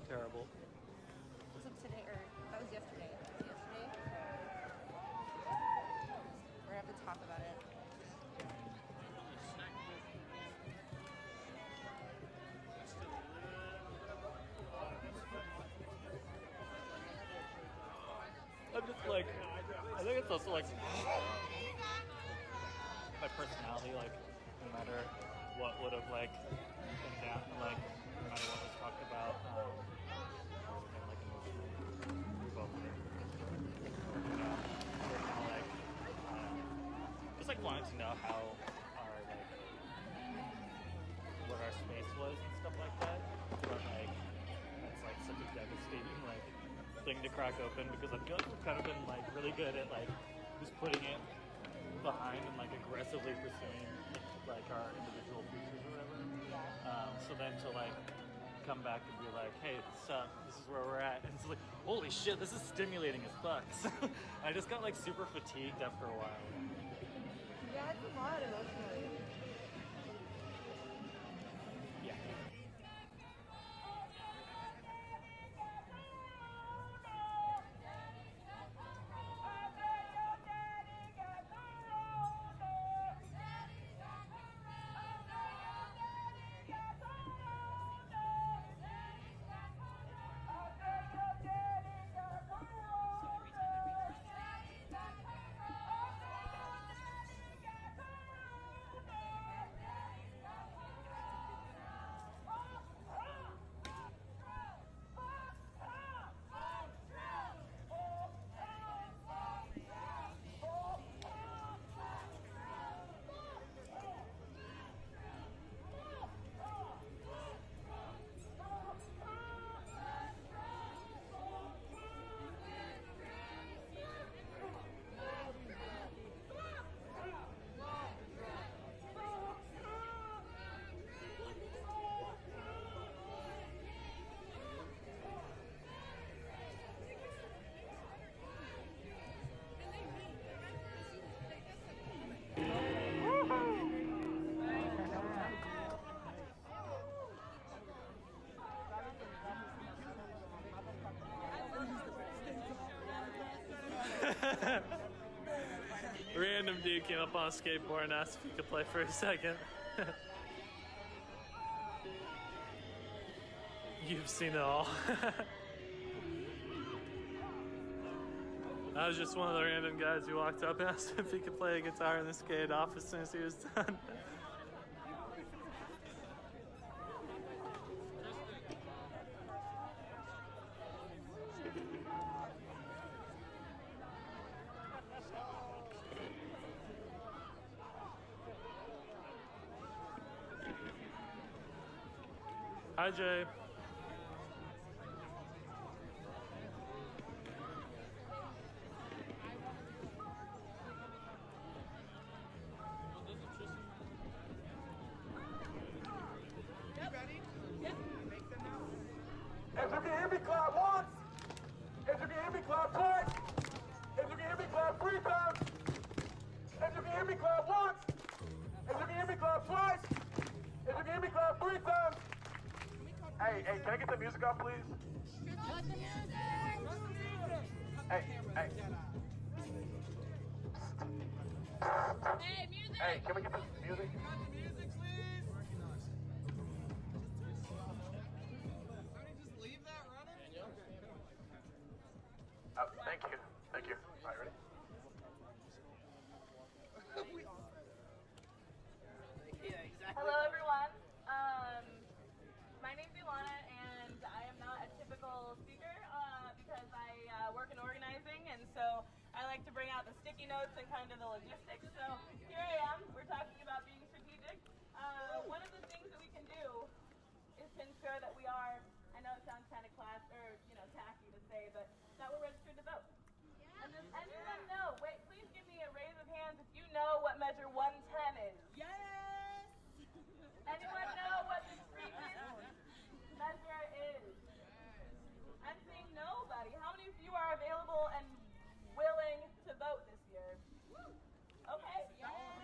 Terrible. Was it today or that was yesterday? Yesterday? We're gonna have to talk about it. I'm just like, I think it's also like, my personality, like no matter what would have like been down, like no matter what was talked about, and like emotionally, we both were, we're kind of like just like wanting to know how our like what our space was and stuff like that, but like that's like such a devastating like thing to crack open because I feel like we've kind of been like really good at like just putting it behind and like aggressively pursuing like our individual futures or whatever. So then to like come back and be like, hey, this is where we're at, and it's like, holy shit, this is stimulating as fuck. I just got like super fatigued after a while. Yeah, it's a lot emotionally. Yeah. Random dude came up on a skateboard and asked if he could play for a second. You've seen it all. I was just one of the random guys who walked up and asked if he could play a guitar and then skated off as soon as he was done. Hi, Jay. If you can hear me, clap once. If you can hear me, clap twice. If you can hear me, clap 3 times. If you can hear me, clap once. If you can hear me, clap twice. If you can hear me, clap 3 times. Hey, can I get the music off, please? Cut the music! Hey. Hey, music! Hey, can we get the music? Thank you. All right, ready? Hello, everyone. My name's Ilana, and I am not a typical speaker because I work in organizing, and so I like to bring out the sticky notes and kind of the logistics. So here I am. We're talking about being strategic. One of the things that we can do is to ensure that we are, I know it sounds kind of tacky to say, but that we're registered to vote. And does anyone know, please give me a raise of hands if you know what measure 110 is. Yes! Anyone know what the previous measure is? I'm seeing nobody. How many of you are available and willing to vote this year? Okay.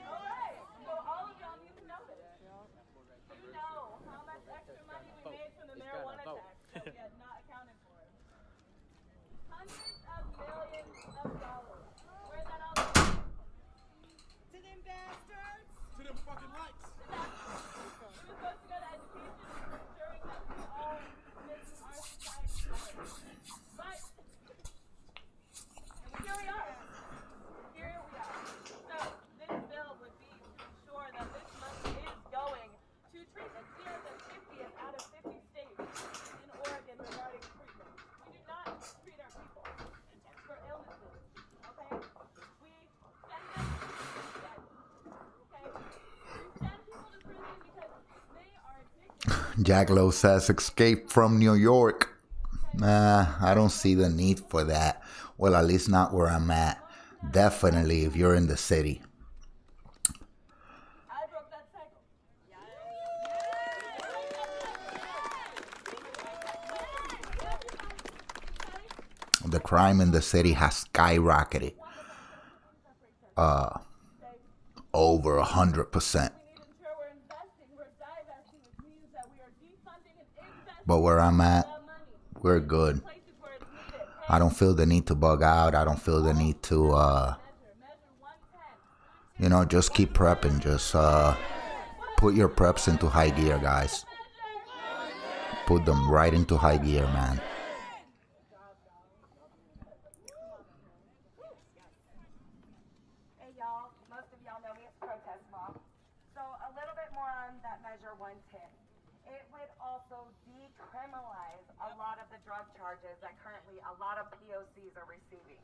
All right. So all of y'all need to know this. You know how much extra money we made from the marijuana tax that we had not accounted for. Hundreds of millions of dollars. Where's that all going? To them bastards! To them fucking lights. It was supposed to go to education and ensuring that we all live our society better. But here we are. So this bill would be Jack Lowe says, escape from New York. Nah, I don't see the need for that. Well, at least not where I'm at. Definitely if you're in the city. I broke that cycle. The crime in the city has skyrocketed. Over 100%. But where I'm at, we're good. I don't feel the need to bug out. I don't feel the need to, you know, just keep prepping. Just put your preps into high gear, guys. Put them right into high gear, man. Hey y'all, most of y'all know me as Protest Mom. So a little bit more on that Measure 110. It would also decriminalize a lot of the drug charges that currently a lot of POCs are receiving.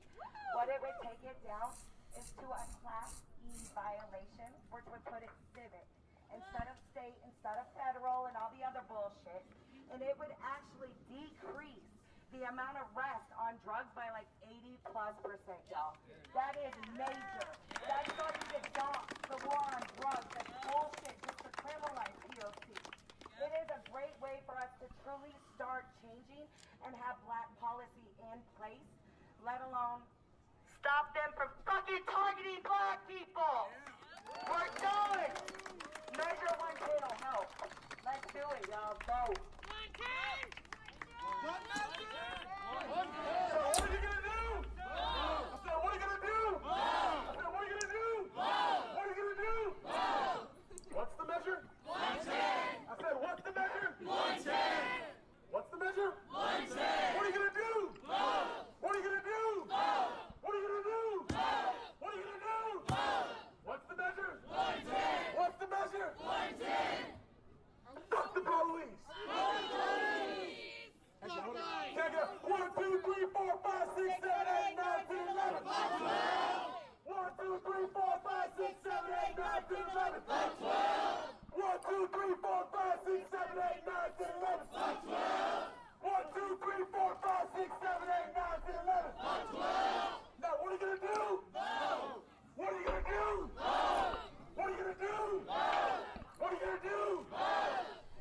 What it would take it down is to a Class E violation, which would put it civic instead of state, instead of federal and all the other bullshit. And it would actually decrease the amount of arrests on drugs by like 80+%, y'all. That is major. That's going to stop the war on drugs. That's bullshit just to criminalize POC. It is a great way for us to truly start changing and have black policy in place, let alone stop them from fucking targeting black people. We're done. Measure 110 will help. Let's do it, y'all. Vote. 110! What are you gonna do? I said, what are you gonna do? I said, what are you gonna do? What are you gonna do? What's the measure? 110. I said, what's the measure? 110. What's the measure? 110. What are you gonna do? What are you gonna do? What are you gonna do? What are you gonna do? What's the measure? 110. What's the measure? 110. Fuck the police. Take it. 1, 2, 3, 4, 5, 6, 7, 8, 9, 10, 11. 1, 2, 3, 4, 5, 6, 7, 8, 9, 10, 11. 1, 2, 3, 4, 5, 6, 7, 8, 9, 10, 11. 1, 2, 3, 4, 5, 6, 7, 8, 9, 10, 11. Now what are you gonna do? What are you gonna do? What are you gonna do? What are you gonna do?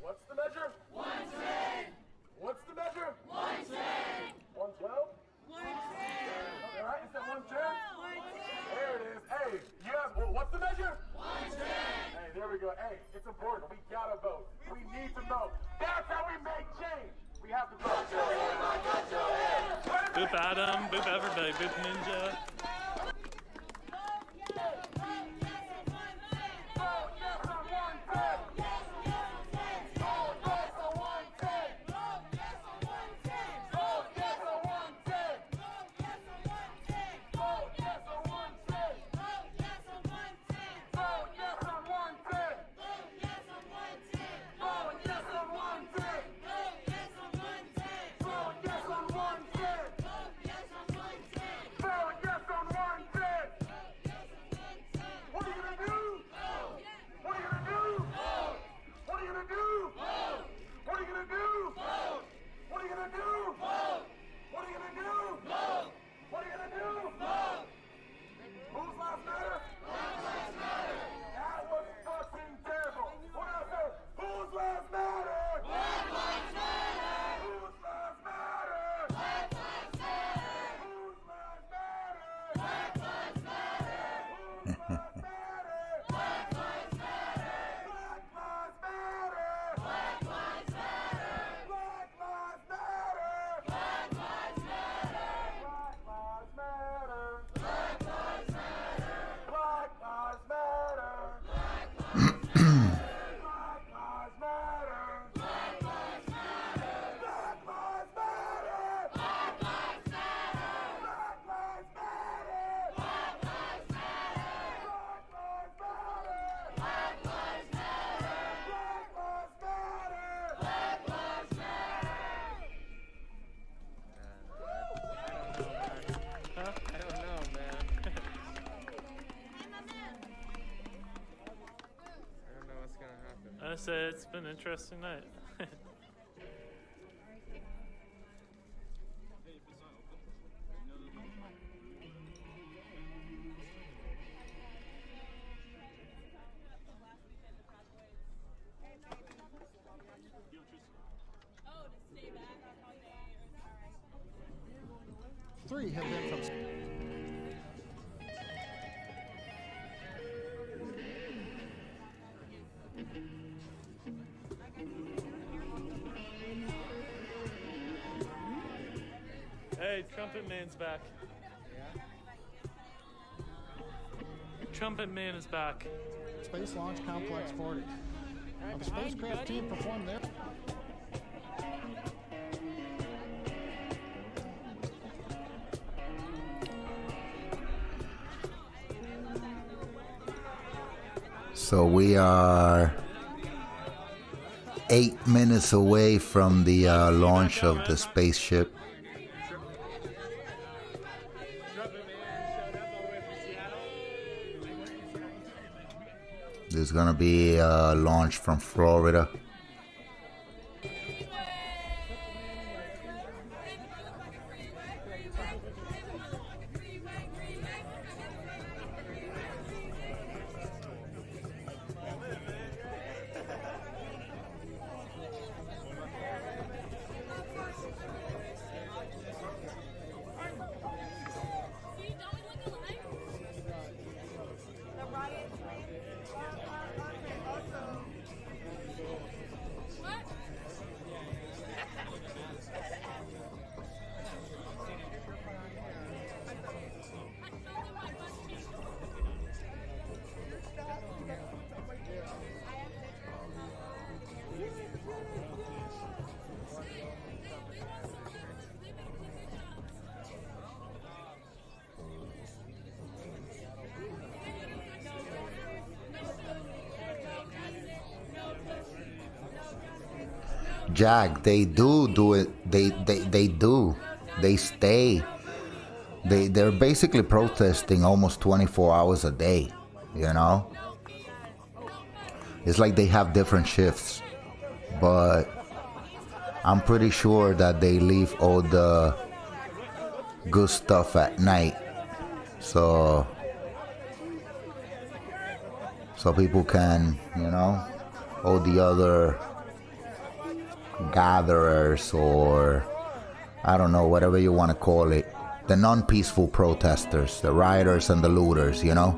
What's the measure? 110. What's the measure? 110. 112? 110. All right, you said 110? 110. There it is. Hey, yes, well, what's the measure? 110. Hey, there we go. Hey, it's important. We gotta vote. We need to vote. That's how we make change. We have to vote. Boop Adam, boop everybody, boop Ninja. I said it's been an interesting night. 3 have been from... Hey, Trumpet Man's back. Trumpet Man is back. Space Launch Complex 40. Now, the spacecraft team performed their... So we are 8 minutes away from the launch of the spaceship. There's gonna be a launch from Florida. Jack, they do it. They do. They stay. They're basically protesting almost 24 hours a day, you know? It's like they have different shifts, but I'm pretty sure that they leave all the good stuff at night, so people can, you know, all the other gatherers, or I don't know, whatever you want to call it, the non-peaceful protesters, the rioters and the looters, you know?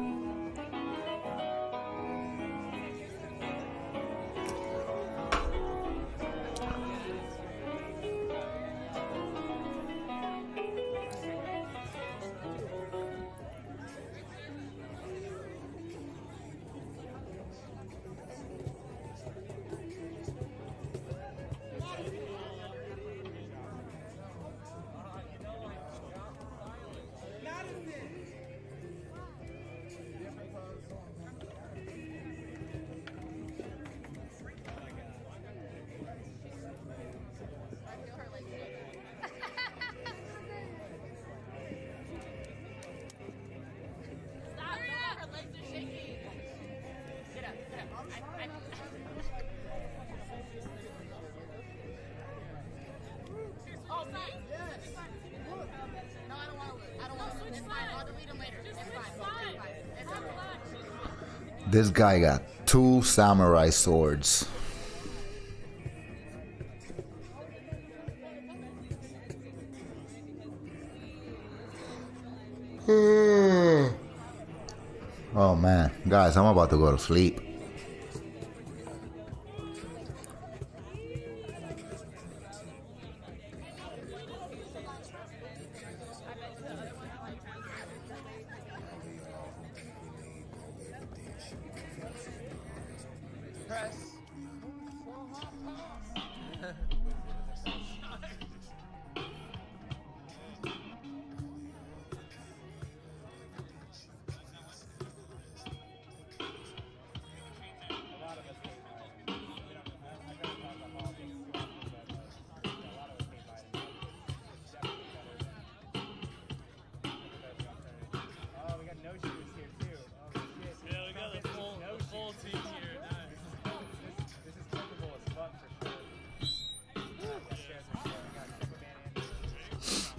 This guy got 2 samurai swords. Oh man, guys, I'm about to go to sleep.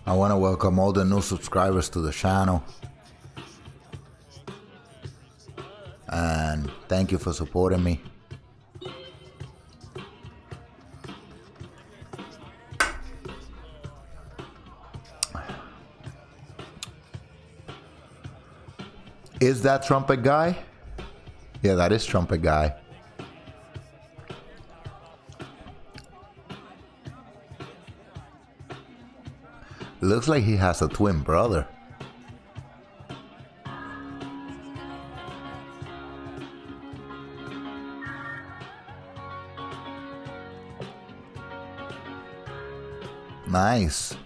I want to welcome all the new subscribers to the channel, and thank you for supporting me. Is that trumpet guy? Yeah, that is trumpet guy. Looks like he has a twin brother. Nice.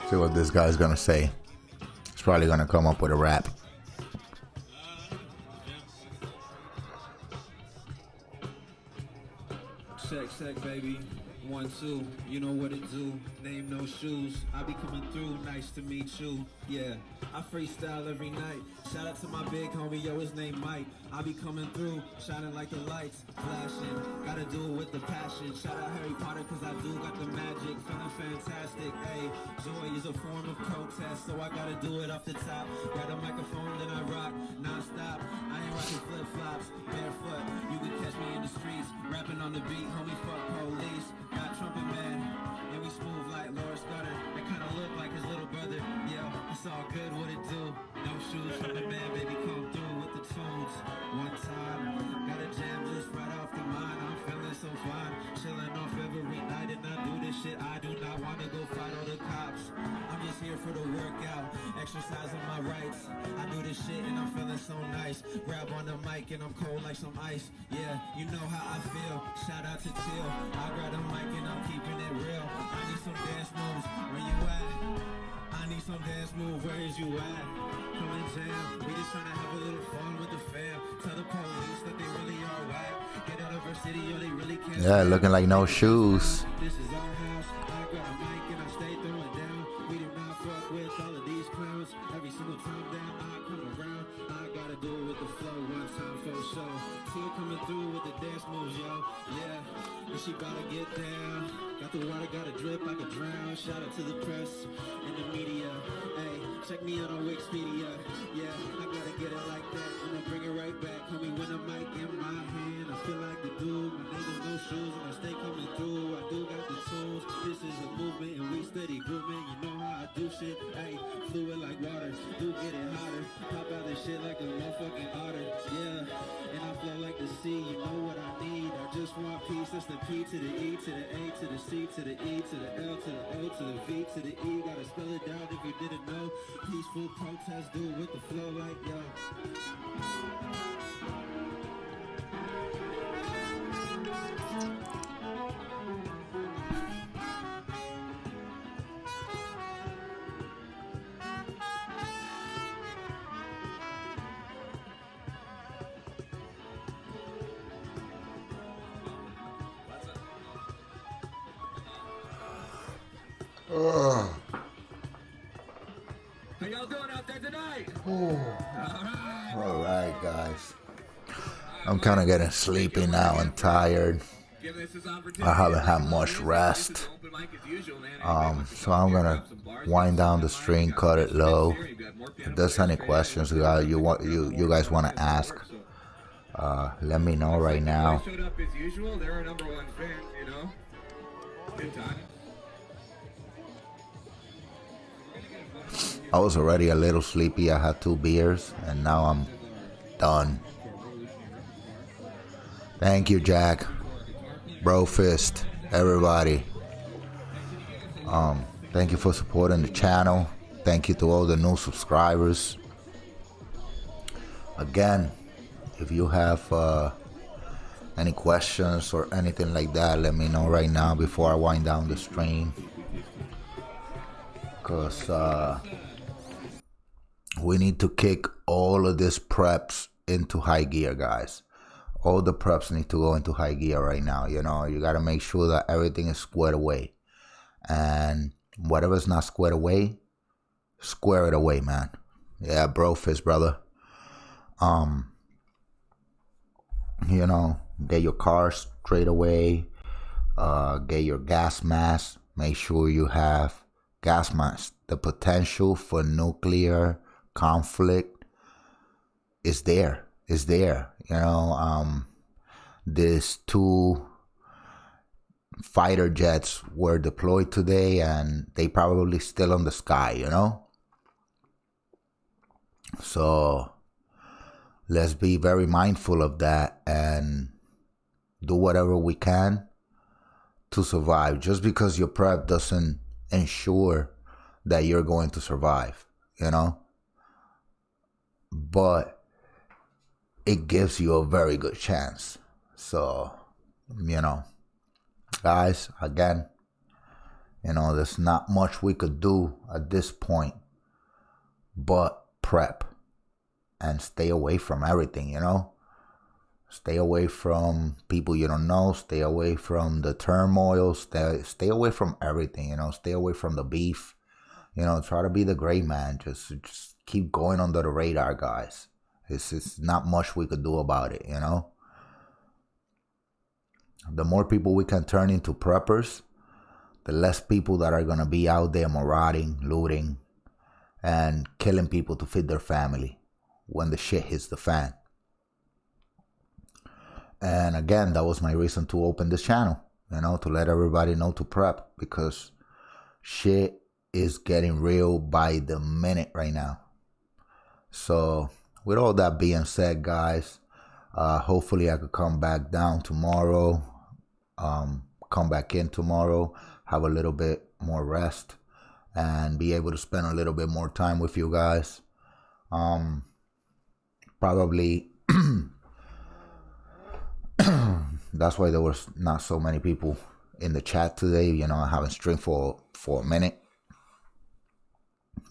See what this guy's gonna say. He's probably gonna come up with a rap. Check, baby. 1, 2, you know what it do. Name no shoes. I be coming through. Nice to meet you. Yeah, I freestyle every night. Shout out to my big homie, yo, his name Mike. I be coming through, shining like the lights, flashing. Gotta do it with the passion. Shout out Harry Potter, cause I do got the magic. Feeling fantastic, ayy. Joy is a form of protest, so I gotta do it off the top. Got a microphone, then I rock non-stop. I ain't rocking flip-flops, barefoot. You can catch me in the streets, rapping on the beat, homie, fuck police. Got trumpet man, and we smooth like Laura Scudder. That kinda look like his little brother. Yo, it's all good, what it do? No shoes, trumpet man, baby, come through with the tunes. One time, gotta jam this right off the mind. I'm feeling so fine, chilling off every night, and I do this shit. I do not wanna go fight all the cops. I'm just here for the workout, exercising my rights. I do this shit and I'm feeling so nice. Grab on the mic and I'm cold like some ice. Yeah, you know how I feel. Shout out to Till. I grab the mic and I'm keeping it real. I need some dance moves. Where you at? I need some dance move. Where is you at? Come and jam. We just trying to have a little fun with the fam. Tell the police that they really are whack. Get out of our city or they really can't. Yeah, looking like no shoes. This is our house. I grab a mic and I stay throwing down. We do not fuck with all of these clowns. Every single time that I come around, I gotta do it with the flow. One time for sure. Still coming through with the dance moves, yo. Yeah, and she gotta get down. Got the water, gotta drip like a drown. Shout out to the press and the media. Hey, check me out on Wikipedia. Yeah, I gotta get it like that. I'ma bring it right back. Homie, when the mic in my hand, I feel like the dude. My name is No Shoes, and I stay coming through. I do got the tools. This is a movement, and we steady grooving. You know how I do shit. Hey, fluid like water. Do get it hotter. Pop out this shit like a motherfucking otter. Yeah, and I flow like the sea. You know what I need. I just want peace. That's the P to the E to the A to the C to the E to the L to the O to the V to the E. Gotta spell it down if you didn't know. Peaceful protest, do it with the flow like yo. Ugh. How y'all doing out there tonight? All right, guys. I'm kind of getting sleepy now and tired. I haven't had much rest. So I'm gonna wind down the stream, cut it low. If there's any questions you guys want to ask, let me know right now. I was already a little sleepy. I had 2 beers and now I'm done. Thank you, Jack, Bro Fist, everybody. Thank you for supporting the channel. Thank you to all the new subscribers. Again, if you have any questions or anything like that, let me know right now before I wind down the stream. Because we need to kick all of these preps into high gear, guys. All the preps need to go into high gear right now. You know, you got to make sure that everything is squared away. And whatever's not squared away, square it away, man. Yeah, bro fist, brother. You know, get your car straight away. Get your gas mask. Make sure you have gas mask. The potential for nuclear conflict is there. Is there. You know, these 2 fighter jets were deployed today, and they probably still on the sky, you know? So let's be very mindful of that and do whatever we can to survive. Just because your prep doesn't ensure that you're going to survive, you know? But it gives you a very good chance. So, you know, guys, again, you know, there's not much we could do at this point but prep and stay away from everything, you know? Stay away from people you don't know. Stay away from the turmoil. Stay away from everything, you know? Stay away from the beef. You know, try to be the great man. Just keep going under the radar, guys. It's not much we could do about it, you know? The more people we can turn into preppers, the less people that are going to be out there marauding, looting, and killing people to feed their family when the shit hits the fan. And again, that was my reason to open this channel, you know, to let everybody know to prep, because shit is getting real by the minute right now. So with all that being said, guys, hopefully I could come back down tomorrow, come back in tomorrow, have a little bit more rest, and be able to spend a little bit more time with you guys. Probably that's why there was not so many people in the chat today. You know, I haven't streamed for a minute,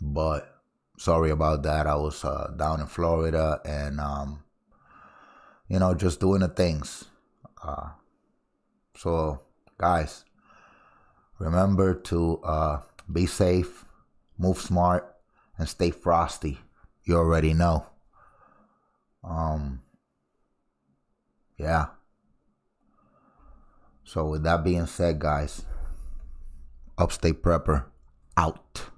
but sorry about that. I was down in Florida and you know, just doing the things. So guys, remember to be safe, move smart, and stay frosty. You already know. Yeah. So with that being said, guys, Upstate Prepper out.